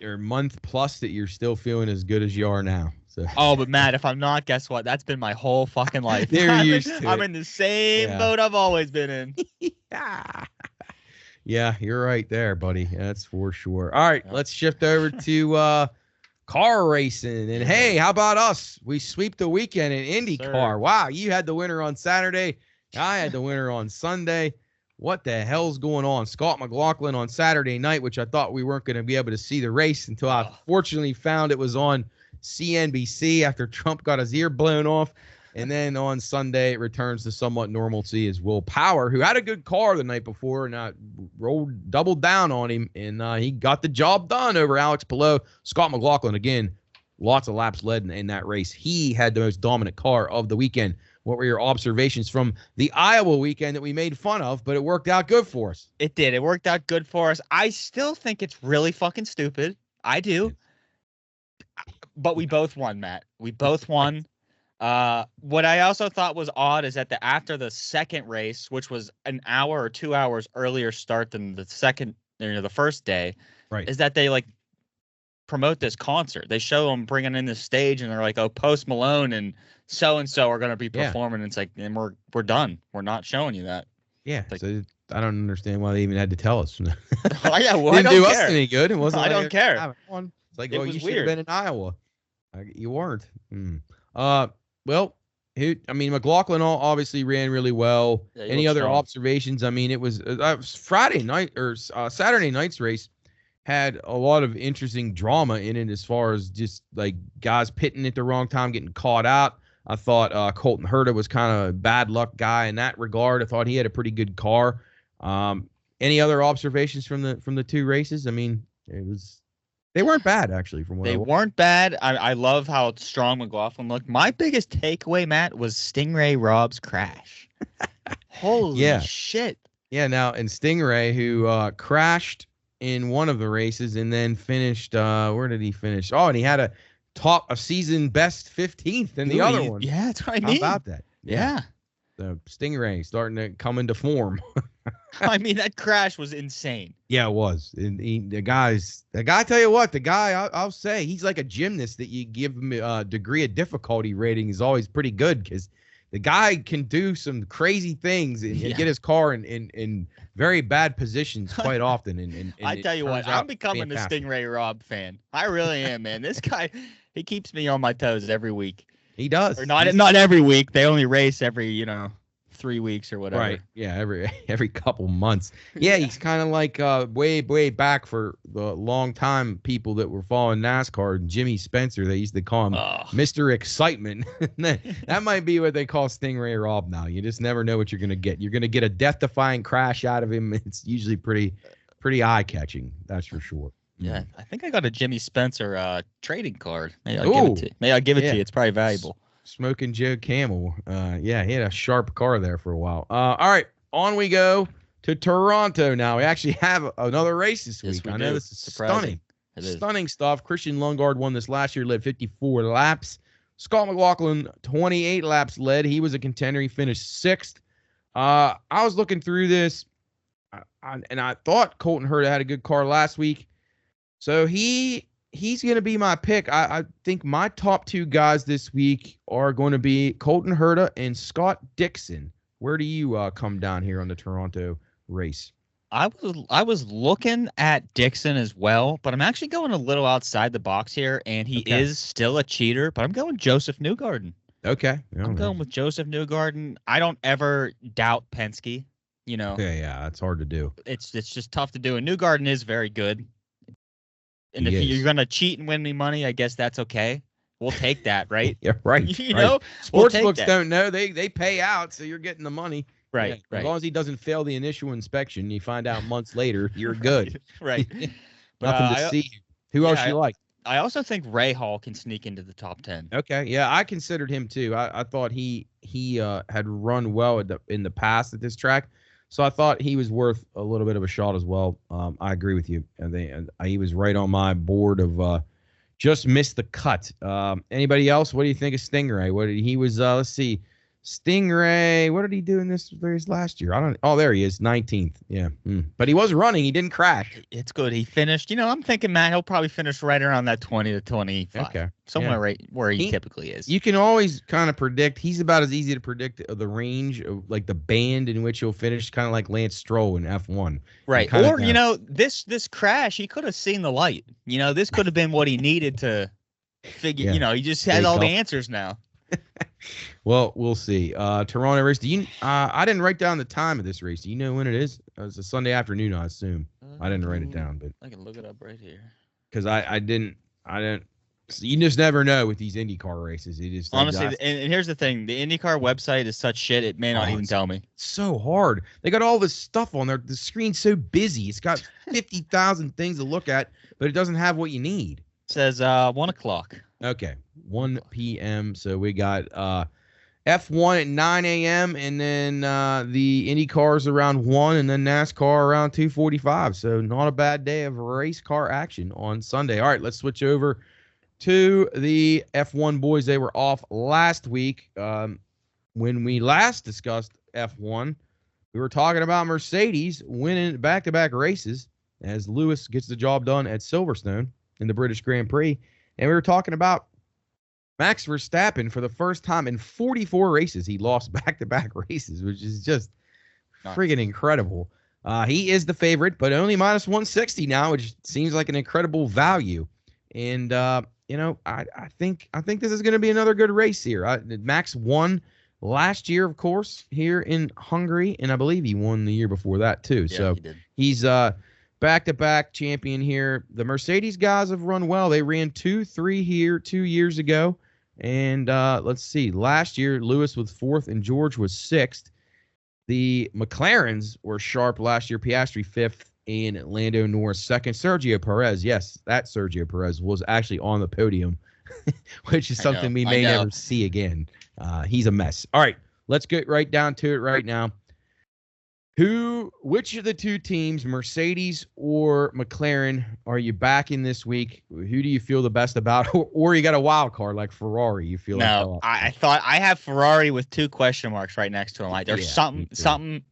or month plus that you're still feeling as good as you are now. So. Oh, but Matt, if I'm not, guess what? That's been my whole fucking life. I'm in the same boat I've always been in. Yeah, you're right there, buddy. That's for sure. All right, let's shift over to car racing. And hey, how about us? We sweep the weekend in Indy Car. Wow, you had the winner on Saturday. I had the winner on Sunday. What the hell's going on? Scott McLaughlin on Saturday night, which I thought we weren't going to be able to see the race until I fortunately found it was on CNBC after Trump got his ear blown off. And then on Sunday, it returns to somewhat normalcy as Will Power, who had a good car the night before, and I doubled down on him, and he got the job done over Alex Palou. Scott McLaughlin, again, lots of laps led in that race. He had the most dominant car of the weekend. What were your observations from the Iowa weekend that we made fun of, but it worked out good for us? It did. It worked out good for us. I still think it's really fucking stupid. I do. But we both won, Matt. We both won. What I also thought was odd is that after the second race, which was an hour or 2 hours earlier start than the first day, right, is that they promote this concert. They show them bringing in the stage, and they're like, "Oh, Post Malone and so are going to be performing." And it's like, and we're done. We're not showing you that. Yeah. So I don't understand why they even had to tell us. Didn't do us any good. It wasn't. I don't care. It's like, well, you should have been in Iowa. You weren't. Well, McLaughlin obviously ran really well. Yeah, any other observations? I mean, it was Friday night or Saturday night's race had a lot of interesting drama in it as far as just like guys pitting at the wrong time, getting caught out. I thought Colton Herta was kind of a bad luck guy in that regard. I thought he had a pretty good car. Any other observations from the two races? I mean, they weren't bad actually. They weren't bad. I love how strong McLaughlin looked. My biggest takeaway, Matt, was Stingray Rob's crash. Holy shit! Yeah. Now, and Stingray, who crashed in one of the races and then finished. Where did he finish? Oh, and he had a season best 15th in the other one. Yeah, that's what I mean. How about that? Yeah. The Stingray starting to come into form. I mean, that crash was insane. Yeah, it was. And the guy, tell you what, the guy, I'll say, he's like a gymnast that you give him a degree of difficulty rating is always pretty good because the guy can do some crazy things and get his car in very bad positions quite often. And I tell you what, I'm becoming a Stingray Rob fan. I really am, man. This guy, he keeps me on my toes every week. He does. Or not every week. They only race every, 3 weeks or whatever. Right. Yeah. Every couple months. Yeah. He's kind of like way back for the long time people that were following NASCAR. Jimmy Spencer, they used to call him Mr. Excitement. That might be what they call Stingray Rob now. You just never know what you're going to get. You're going to get a death-defying crash out of him. It's usually pretty eye-catching. That's for sure. Yeah. I think I got a Jimmy Spencer trading card. Maybe I'll give it to you. It's probably valuable. Smoking Joe Camel. He had a sharp car there for a while. All right, on we go to Toronto now. We actually have another race this week. I know this is surprising. Stunning stuff. Christian Lundgaard won this last year, led 54 laps. Scott McLaughlin, 28 laps led. He was a contender. He finished 6th. I was looking through this, and I thought Colton Herta had a good car last week. So he's going to be my pick. I think my top 2 guys this week are going to be Colton Herta and Scott Dixon. Where do you come down here on the Toronto race? I was looking at Dixon as well, but I'm actually going a little outside the box here, and he is still a cheater, but I'm going Joseph Newgarden. Okay. I'm going with Joseph Newgarden. I don't ever doubt Penske. Yeah, it's hard to do. It's just tough to do. And Newgarden is very good. And if you're going to cheat and win me money, I guess that's okay. We'll take that, right? Yeah, right. You know, sports books don't know. They pay out, so you're getting the money. Right, yeah, right. As long as he doesn't fail the initial inspection, you find out months later, you're good. Right. Nothing to see. Who else you like? I also think Ray Hall can sneak into the top 10. Okay, yeah, I considered him too. I thought he had run well in the past at this track, so I thought he was worth a little bit of a shot as well. I agree with you. He was right on my board of just missed the cut. Anybody else? What do you think of Stingray? He was? Let's see. Stingray, what did he do in this race last year? There he is, 19th. Yeah. But he was running. He didn't crash. It's good. He finished. I'm thinking, Matt, he'll probably finish right around that 20 to 25. Okay. Somewhere right where he typically is. You can always kind of predict. He's about as easy to predict the range of like the band in which he'll finish, kind of like Lance Stroll in F1. Right. Or, this crash, he could have seen the light. This could have been what he needed to figure. He just has all the answers now. Well, we'll see. Toronto race. I didn't write down the time of this race. Do you know when it is? It's a Sunday afternoon, I assume. I didn't write it down, but I can look it up right here. Because I didn't. You just never know with these Indy Car races. It is honestly, and here's the thing: the Indy Car website is such shit. It may not even tell me. So hard. They got all this stuff on there. The screen's so busy. It's got 50,000 things to look at, but it doesn't have what you need. It says 1 o'clock. Okay, 1 p.m. So we got F1 at 9 a.m. and then the Indy Cars around 1 and then NASCAR around 2:45. So not a bad day of race car action on Sunday. All right, let's switch over to the F1 boys. They were off last week. When we last discussed F1, we were talking about Mercedes winning back-to-back races as Lewis gets the job done at Silverstone in the British Grand Prix. And we were talking about Max Verstappen for the first time in 44 races. He lost back-to-back races, which is just friggin' incredible. He is the favorite, but only minus 160 now, which seems like an incredible value. And, I think this is going to be another good race here. Max won last year, of course, here in Hungary, and I believe he won the year before that, too. Yeah, so he did. He's back-to-back champion here. The Mercedes guys have run well. They ran 2-3 here 2 years ago. And let's see. Last year, Lewis was 4th and George was 6th. The McLarens were sharp last year. Piastri 5th and Lando Norris 2nd. Sergio Perez, yes, that Sergio Perez was actually on the podium, which is something we may never see again. He's a mess. All right, let's get right down to it right now. Which of the two teams, Mercedes or McLaren, are you backing this week? Who do you feel the best about? Or you got a wild card like Ferrari? You feel no? I thought I have Ferrari with 2 question marks right next to him. Like there's something.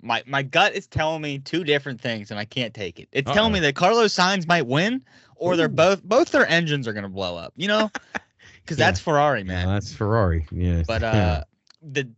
My gut is telling me 2 different things, and I can't take it. It's telling me that Carlos Sainz might win, or they're both their engines are gonna blow up. Because that's Ferrari, man. That's Ferrari. Yeah. But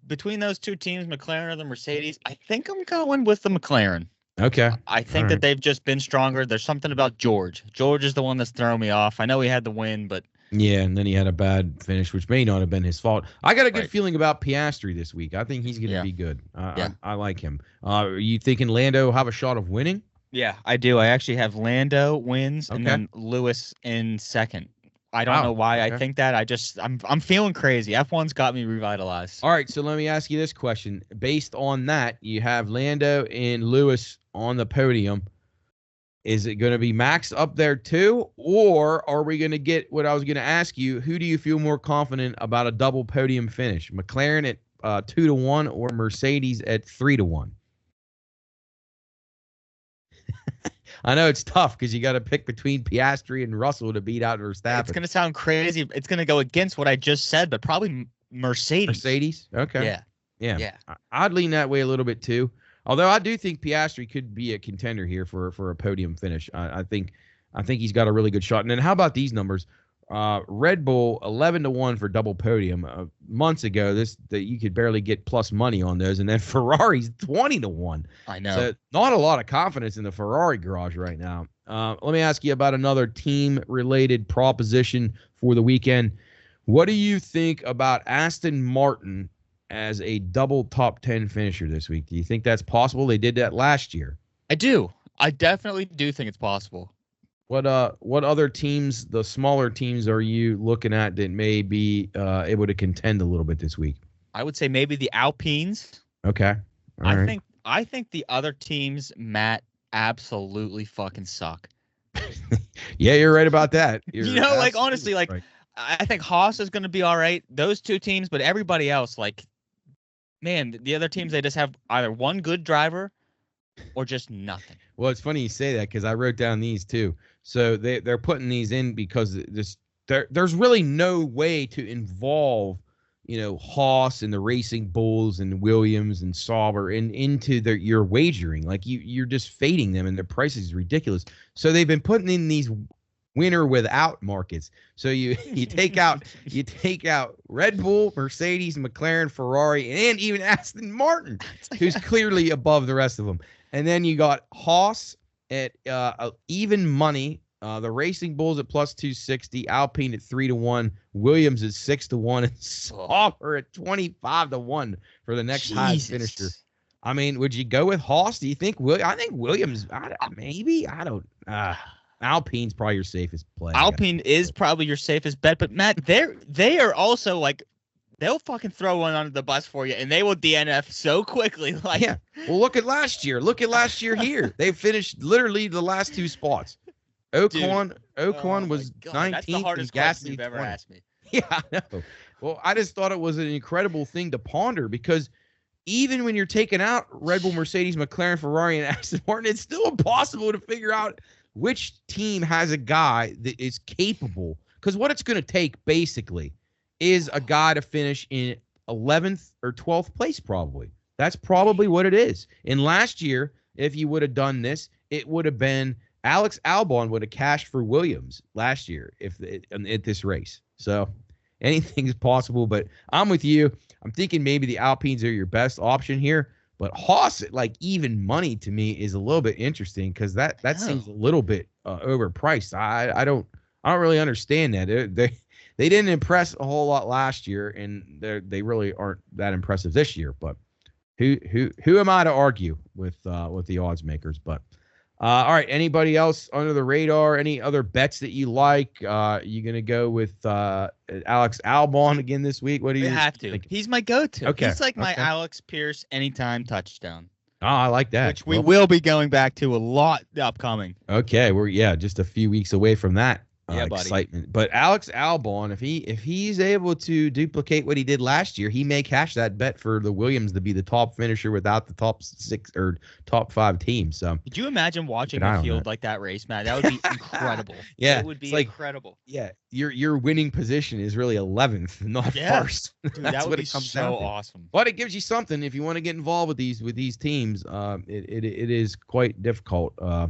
between those 2 teams, McLaren or the Mercedes, I think I'm going with the McLaren. Okay. I think that they've just been stronger. There's something about George. George is the one that's throwing me off. I know he had the win, but yeah, and then he had a bad finish, which may not have been his fault. I got a good feeling about Piastri this week. I think he's going to be good. I like him. Are you thinking Lando will have a shot of winning? Yeah, I do. I actually have Lando wins and then Lewis in 2nd. I don't know why I think that. I'm feeling crazy. F1's got me revitalized. All right, so let me ask you this question. Based on that, you have Lando and Lewis on the podium. Is it going to be Max up there too? Or are we going to get what I was going to ask you? Who do you feel more confident about a double podium finish? McLaren at 2-1 or Mercedes at 3-1? I know it's tough because you got to pick between Piastri and Russell to beat out Verstappen. It's going to sound crazy. It's going to go against what I just said, but probably Mercedes. Mercedes? Okay. Yeah. I'd lean that way a little bit too. Although I do think Piastri could be a contender here for a podium finish. I think he's got a really good shot. And then how about these numbers? Red Bull 11-1 for double podium. Months ago, that you could barely get plus money on those, and then Ferrari's 20-1. I know. So not a lot of confidence in the Ferrari garage right now. Let me ask you about another team-related proposition for the weekend. What do you think about Aston Martin as a double top 10 finisher this week? Do you think that's possible? They did that last year. I do. I definitely do think it's possible. What other teams, the smaller teams, are you looking at that may be able to contend a little bit this week? I would say maybe the Alpines. Okay. All right. I think the other teams, Matt, absolutely fucking suck. Yeah, you're right about that. Like honestly, like right. I think Haas is going to be all right. Those two teams, but everybody else, like, man, the other teams, they just have either one good driver or just nothing. Well, it's funny you say that because I wrote down these too. So they're putting these in because there's really no way to involve, Haas and the Racing Bulls and Williams and Sauber into your wagering. Like you're just fading them and their price is ridiculous. So they've been putting in these winner without markets. So you take out Red Bull, Mercedes, McLaren, Ferrari, and even Aston Martin, who's clearly above the rest of them. And then you got Haas at even money, the Racing Bulls at plus 260, Alpine at 3-1, Williams at 6-1, and Sauber at 25-1 for the next highest finisher. I mean, would you go with Haas? Do you think I think Williams? Maybe I don't. Alpine's probably your safest play. Alpine is probably your safest bet, but Matt, they are also like. They'll fucking throw one under the bus for you, and they will DNF so quickly. Like, yeah. Well, look at last year. Look at last year here. They finished literally the last two spots. Ocon was 19th. That's the hardest question you've ever asked me. Yeah, I know. Well, I just thought it was an incredible thing to ponder because even when you're taking out Red Bull, Mercedes, McLaren, Ferrari, and Aston Martin, it's still impossible to figure out which team has a guy that is capable. Because what it's going to take, basically, is a guy to finish in 11th or 12th place probably. That's probably what it is. And last year, if you would have done this, it would have been Alex Albon would have cashed for Williams last year at this race. So anything is possible, but I'm with you. I'm thinking maybe the Alpines are your best option here, but Haas at like even money to me is a little bit interesting because that seems a little bit overpriced. I don't really understand that. They didn't impress a whole lot last year, and they really aren't that impressive this year. But who am I to argue with the odds makers? But all right, anybody else under the radar? Any other bets that you like? You gonna go with Alex Albon again this week? What do you have to? Thinking? He's my go-to. Okay. He's like my Alex Pierce anytime touchdown. Oh, I like that. Which we will be going back to a lot upcoming. Okay, we're just a few weeks away from that. Buddy. Excitement. But Alex Albon, if he's able to duplicate what he did last year, he may cash that bet for the Williams to be the top finisher without the top 6 or top 5 teams. So could you imagine watching a field like that race, Matt? That would be incredible. Yeah, it would be incredible. Yeah, your winning position is really 11th, not first. Dude, that would be so awesome. But it gives you something if you want to get involved with these teams. It is quite difficult. I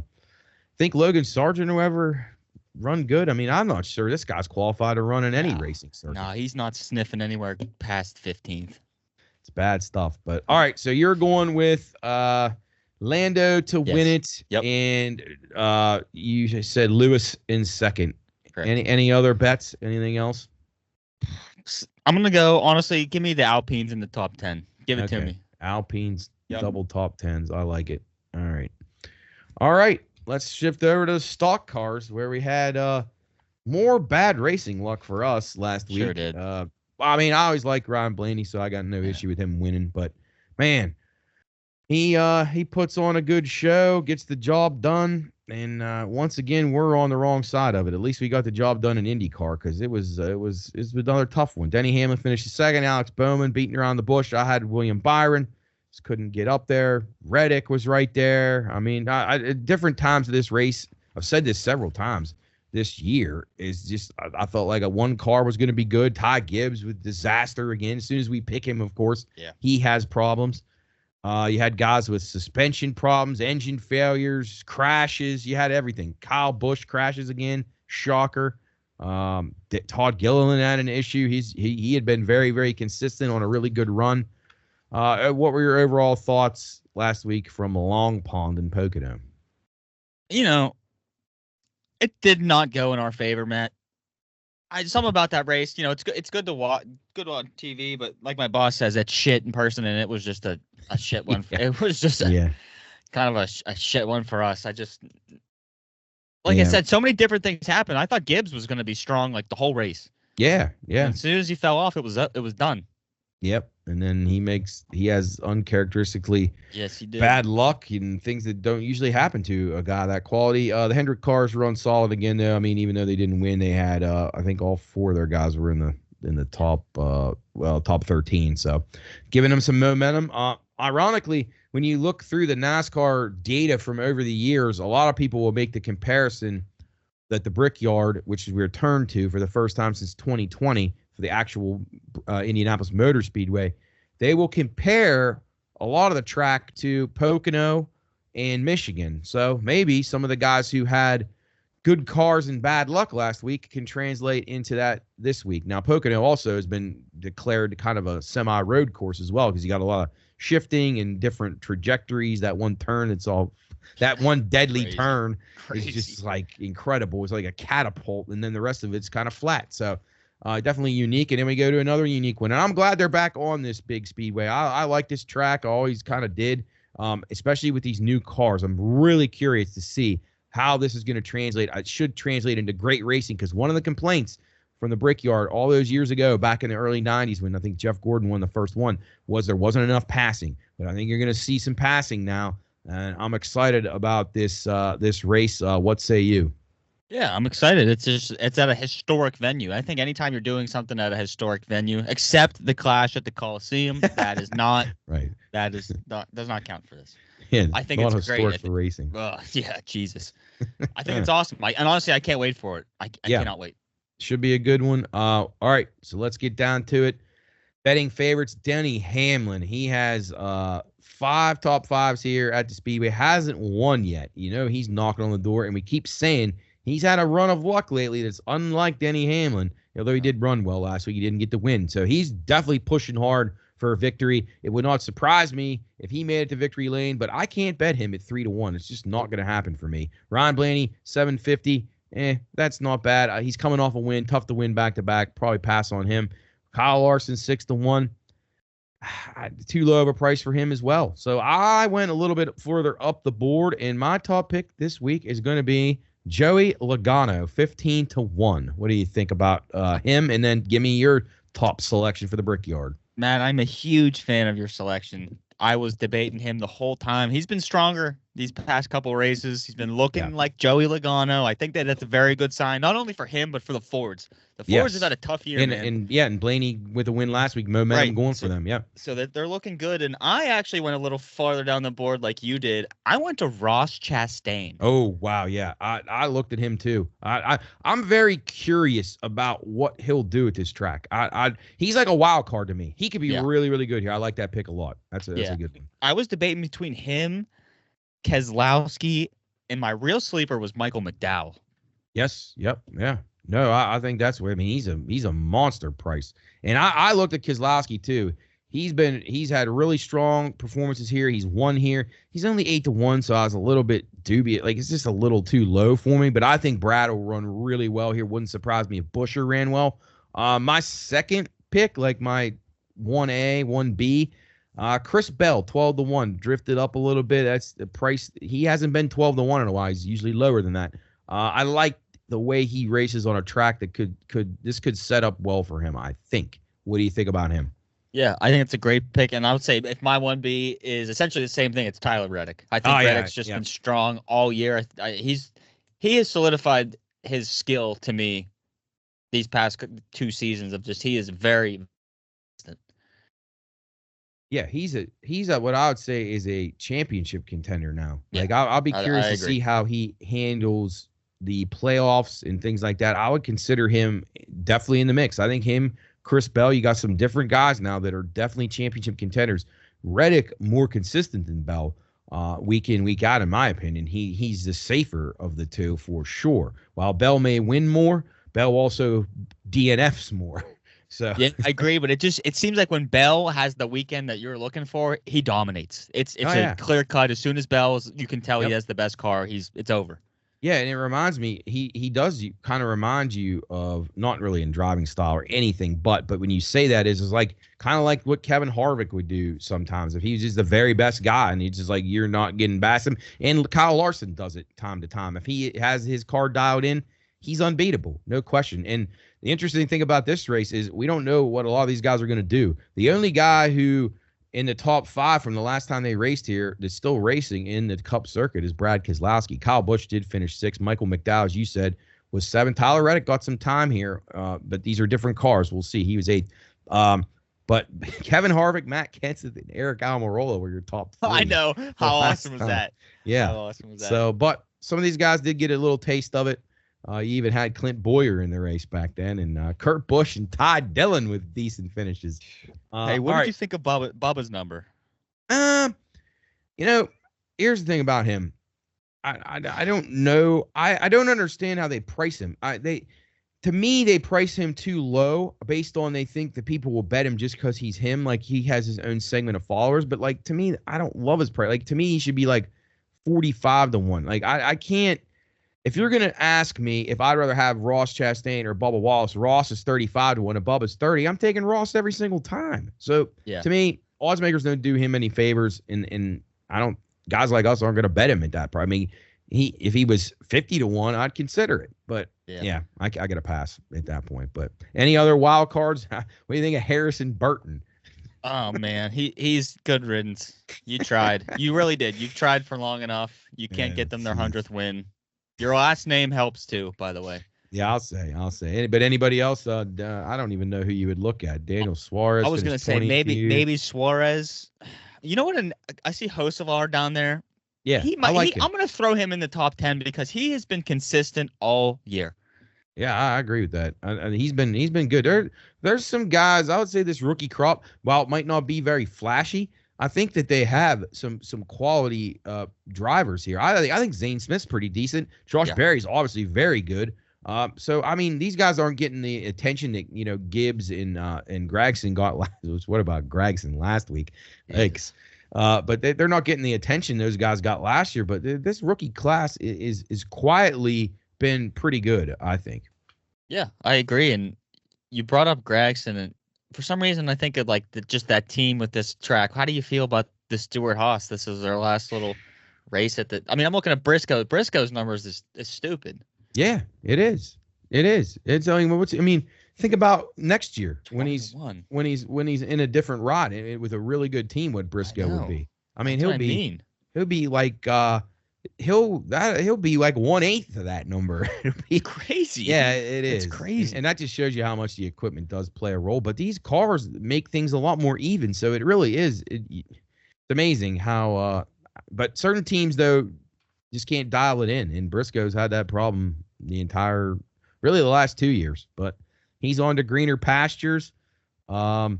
think Logan Sargent, whoever. Run good. I mean, I'm not sure this guy's qualified to run in any racing circuit. No, he's not sniffing anywhere past 15th. It's bad stuff. But all right, so you're going with Lando to win it, and you said Lewis in second. Correct. Any other bets? Anything else? I'm gonna go. Honestly, give me the Alpines in the top 10. Give it to me. Alpines double top 10s. I like it. All right. Let's shift over to stock cars where we had more bad racing luck for us last week. Sure did. I mean, I always like Ryan Blaney, so I got no issue with him winning. But, man, he puts on a good show, gets the job done. And once again, we're on the wrong side of it. At least we got the job done in Indy Car because it was another tough one. Denny Hamlin finished second. Alex Bowman beating around the bush. I had William Byron. Couldn't get up there. Reddick was right there. I mean, at different times of this race, I've said this several times this year, is just I felt like one car was going to be good. Ty Gibbs with disaster again. As soon as we pick him, of course, he has problems. You had guys with suspension problems, engine failures, crashes. You had everything. Kyle Busch crashes again. Shocker. Todd Gilliland had an issue. He had been very, very consistent on a really good run. What were your overall thoughts last week from Long Pond and Pocono? It did not go in our favor, Matt. Something about that race, it's good. It's good to watch, good on TV. But like my boss says, it's shit in person, and it was just a shit one. Yeah. It was just kind of a shit one for us. Like I said, so many different things happened. I thought Gibbs was going to be strong like the whole race. Yeah. And as soon as he fell off, it was done. Yep. And then he has uncharacteristically bad luck and things that don't usually happen to a guy that quality. The Hendrick cars run solid again, though. I mean, even though they didn't win, they had I think all 4 of their guys were in the top top 13. So giving them some momentum. Ironically, when you look through the NASCAR data from over the years, a lot of people will make the comparison that the Brickyard, which we returned to for the first time since 2020 for the actual Indianapolis Motor Speedway, they will compare a lot of the track to Pocono and Michigan. So maybe some of the guys who had good cars and bad luck last week can translate into that this week. Now, Pocono also has been declared kind of a semi-road course as well because you got a lot of shifting and different trajectories. That one turn, that one deadly turn is just like incredible. It's like a catapult, and then the rest of it's kind of flat. So definitely unique. And then we go to another unique one. And I'm glad they're back on this big speedway. I like this track. I always kind of did, especially with these new cars. I'm really curious to see how this is going to translate. It should translate into great racing because one of the complaints from the Brickyard all those years ago, back in the early 90s when I think Jeff Gordon won the first one, was there wasn't enough passing. But I think you're going to see some passing now, and I'm excited about this race. What say you? Yeah, I'm excited. It's at a historic venue. I think anytime you're doing something at a historic venue, except the Clash at the Coliseum, that is not right. That does not count for this. Yeah, I think it's great. Historic for racing. Yeah, Jesus. I think it's awesome. And honestly, I can't wait for it. I cannot wait. Should be a good one. All right, so let's get down to it. Betting favorites, Denny Hamlin. He has 5 top 5s here at the Speedway. Hasn't won yet. He's knocking on the door, and we keep saying he's had a run of luck lately that's unlike Denny Hamlin. Although he did run well last week, he didn't get the win. So he's definitely pushing hard for a victory. It would not surprise me if he made it to victory lane, but I can't bet him at 3-1. It's just not going to happen for me. Ryan Blaney, 750. That's not bad. He's coming off a win. Tough to win back-to-back. Probably pass on him. Kyle Larson, 6-1. Too low of a price for him as well. So I went a little bit further up the board, and my top pick this week is going to be Joey Logano, 15-1. What do you think about him? And then give me your top selection for the Brickyard. Matt, I'm a huge fan of your selection. I was debating him the whole time. He's been stronger these past couple races. He's been looking like Joey Logano. I think that's a very good sign, not only for him, but for the Fords. The Fords have had a tough year, man. And Blaney with a win last week, momentum going for them, So that they're looking good. And I actually went a little farther down the board like you did. I went to Ross Chastain. Oh, wow, yeah. I looked at him too. I'm very curious about what he'll do at this track. He's like a wild card to me. He could be really, really good here. I like that pick a lot. That's a good thing. I was debating between him, Keselowski, and my real sleeper was Michael McDowell. Yes. Yep. Yeah. No, I think that's where. I mean, he's a monster price. And I looked at Keselowski too. He's had really strong performances here. He's won here. He's only 8-1, so I was a little bit dubious. Like, it's just a little too low for me. But I think Brad will run really well here. Wouldn't surprise me if Buescher ran well. My second pick, like my 1A, 1B, Chris Bell, 12-1, drifted up a little bit. That's the price. He hasn't been 12-1 in a while. He's usually lower than that. I like the way he races on a track that could set up well for him, I think. What do you think about him? Yeah, I think it's a great pick, and I would say if my 1B is essentially the same thing, it's Tyler Reddick. I think Reddick's just been strong all year. He has solidified his skill to me these past 2 seasons of just he is very. Yeah, he's a what I would say is a championship contender now. Yeah. Like I'll be curious to see how he handles the playoffs and things like that. I would consider him definitely in the mix. I think him, Chris Bell, you got some different guys now that are definitely championship contenders. Reddick more consistent than Bell, week in, week out, in my opinion. He's the safer of the two for sure. While Bell may win more, Bell also DNFs more. So yeah, I agree, but it seems like when Bell has the weekend that you're looking for, he dominates. It's a clear cut. As soon as you can tell he has the best car, it's over. Yeah, and it reminds me, he does kind of remind you of, not really in driving style or anything, but when you say that is like kind of like what Kevin Harvick would do sometimes if he's just the very best guy and he's just like, you're not getting past him. And Kyle Larson does it time to time. If he has his car dialed in, he's unbeatable, no question. And the interesting thing about this race is we don't know what a lot of these guys are going to do. The only guy who in the top 5 from the last time they raced here that's still racing in the Cup circuit is Brad Keselowski. Kyle Busch did finish 6th. Michael McDowell, as you said, was 7th. Tyler Reddick got some time here, but these are different cars. We'll see. He was 8th. But Kevin Harvick, Matt Kenseth, and Eric Almirola were your top 3. I know. How awesome was that? Yeah. How awesome was that? So, but some of these guys did get a little taste of it. You even had Clint Boyer in the race back then, and Kurt Busch and Ty Dillon with decent finishes. Hey, what did you think of Bubba's number? Here's the thing about him. I don't know. I don't understand how they price him. To me, they price him too low based on they think that people will bet him just because he's him. Like he has his own segment of followers. But like to me, I don't love his price. Like to me, he should be like 45-1. Like I can't. If you're going to ask me if I'd rather have Ross Chastain or Bubba Wallace, Ross is 35-1 and Bubba's 30. I'm taking Ross every single time. So to me, odds makers don't do him any favors, and I don't. Guys like us aren't going to bet him at that price. I mean, if he was 50-1, I'd consider it. But I got to pass at that point. But any other wild cards? What do you think of Harrison Burton? Oh man, he's good riddance. You tried. You really did. You've tried for long enough. You can't get them their 100th win. Your last name helps too, by the way. Yeah, I'll say. But anybody else? I don't even know who you would look at. Daniel Suarez. I was going to say maybe Suarez. You know what? I see Hocevar down there. Yeah, I like him. I'm going to throw him in the top 10 because he has been consistent all year. Yeah, I agree with that. He's been good. There's some guys. I would say this rookie crop, while it might not be very flashy, I think that they have some quality drivers here. I think Zane Smith's pretty decent. Josh Berry's obviously very good. So I mean, these guys aren't getting the attention that Gibbs and Gragson got last. What about Gragson last week? Thanks. But they're not getting the attention those guys got last year. But this rookie class is quietly been pretty good, I think. Yeah, I agree. And you brought up Gragson, and for some reason, I think of like just that team with this track. How do you feel about the Stewart Haas? This is their last little race at the. I mean, I'm looking at Briscoe. Briscoe's numbers is stupid. Yeah, it is. It's I mean, think about next year when he's in a different rod with a really good team. What Briscoe would be. I mean, he'll be like he'll be like 1/8 of that number. It'll be crazy. Yeah, it is. It's crazy. And that just shows you how much the equipment does play a role. But these cars make things a lot more even. So it really is. It's amazing how but certain teams though just can't dial it in. And Briscoe's had that problem the last 2 years. But he's on to greener pastures. What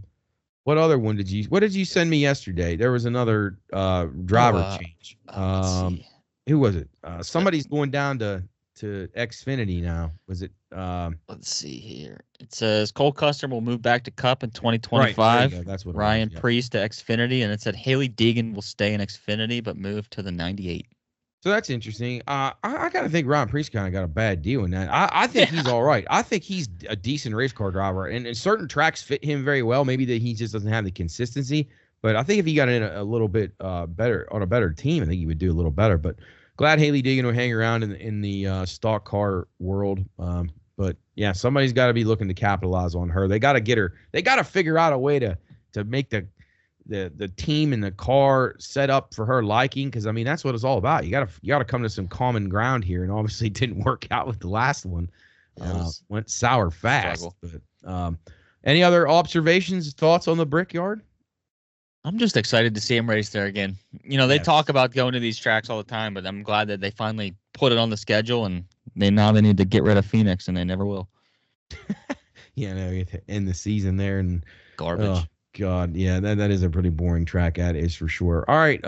other one did you send me yesterday? There was another driver change. Let's see. Who was it? Somebody's going down to Xfinity now. Was it? Let's see here. It says Cole Custer will move back to Cup in 2025. Right, that's what Ryan Preece to Xfinity, and it said Haley Deegan will stay in Xfinity but move to the 98. So that's interesting. I got to think Ryan Preece kind of got a bad deal in that. I think he's all right. I think he's a decent race car driver, and certain tracks fit him very well. Maybe that he just doesn't have the consistency. But I think if he got in a little bit better on a better team, I think he would do a little better. But glad Haley Deegan will hang around in the stock car world. But yeah, somebody's got to be looking to capitalize on her. They got to get her. They got to figure out a way to make the team and the car set up for her liking. Because I mean, that's what it's all about. You got to come to some common ground here. And obviously, it didn't work out with the last one. Went sour fast. But any other observations, thoughts on the Brickyard? I'm just excited to see him race there again. They talk about going to these tracks all the time, but I'm glad that they finally put it on the schedule, and they need to get rid of Phoenix, and they never will. End the season there and garbage. Oh God, yeah, that is a pretty boring track. That is for sure. All right,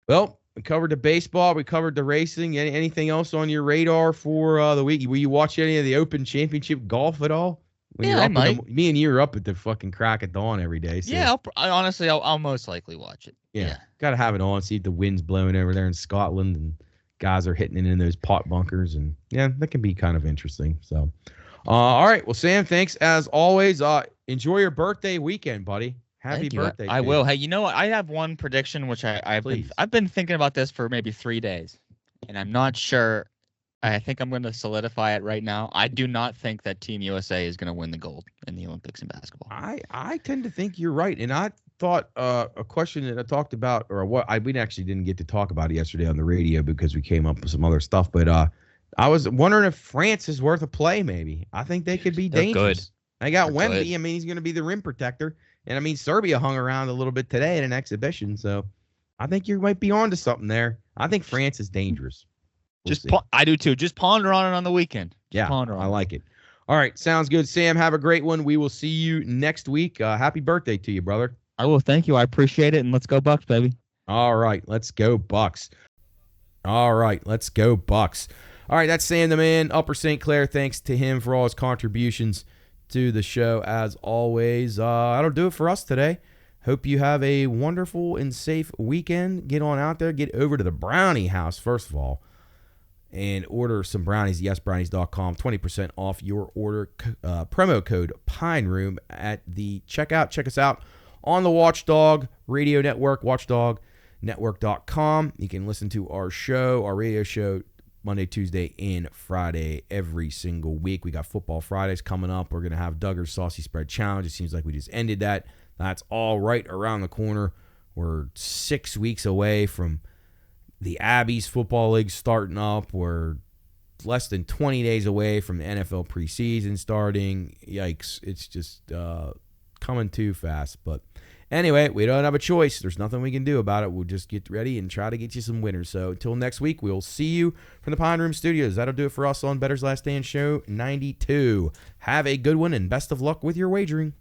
well, we covered the baseball, we covered the racing. Anything else on your radar for the week? Will you watch any of the Open Championship golf at all? I might. Me and you are up at the fucking crack of dawn every day. So. Yeah, I'll most likely watch it. Yeah. Got to have it on, see if the wind's blowing over there in Scotland and guys are hitting it in those pot bunkers, and yeah, that can be kind of interesting. So, all right. Well, Sam, thanks as always. Enjoy your birthday weekend, buddy. Happy birthday. I will. Hey, you know what? I have one prediction, which I've been thinking about this for maybe 3 days, and I'm not sure. I think I'm going to solidify it right now. I do not think that Team USA is going to win the gold in the Olympics in basketball. I tend to think you're right, and I thought a question that I talked about, or what we actually didn't get to talk about it yesterday on the radio because we came up with some other stuff, but I was wondering if France is worth a play. Maybe I think they could be dangerous. Good. I got Wemby. I mean, he's going to be the rim protector, and I mean Serbia hung around a little bit today at an exhibition, so I think you might be onto something there. I think France is dangerous. I do too. Just ponder on it on the weekend. I like it. All right, sounds good. Sam, have a great one. We will see you next week. Happy birthday to you, brother. I will. Thank you. I appreciate it, and let's go Bucks, baby. All right, let's go Bucks. All right, let's go Bucks. All right, that's Sam the Man, Upper St. Clair. Thanks to him for all his contributions to the show, as always. That'll do it for us today. Hope you have a wonderful and safe weekend. Get on out there. Get over to the Brownie House, first of all, and order some brownies, yesbrownies.com, 20% off your order, promo code Pine Room at the checkout. Check us out on the Watchdog Radio Network, watchdognetwork.com. You can listen to our radio show, Monday, Tuesday, and Friday every single week. We got Football Fridays coming up. We're going to have Duggar's Saucy Spread Challenge. It seems like we just ended that. That's all right around the corner. We're 6 weeks away from the Abby's Football League starting up. We're less than 20 days away from the NFL preseason starting. Yikes. It's just coming too fast. But anyway, we don't have a choice. There's nothing we can do about it. We'll just get ready and try to get you some winners. So until next week, we'll see you from the Pine Room Studios. That'll do it for us on Bettor's Last Stand Show 92. Have a good one and best of luck with your wagering.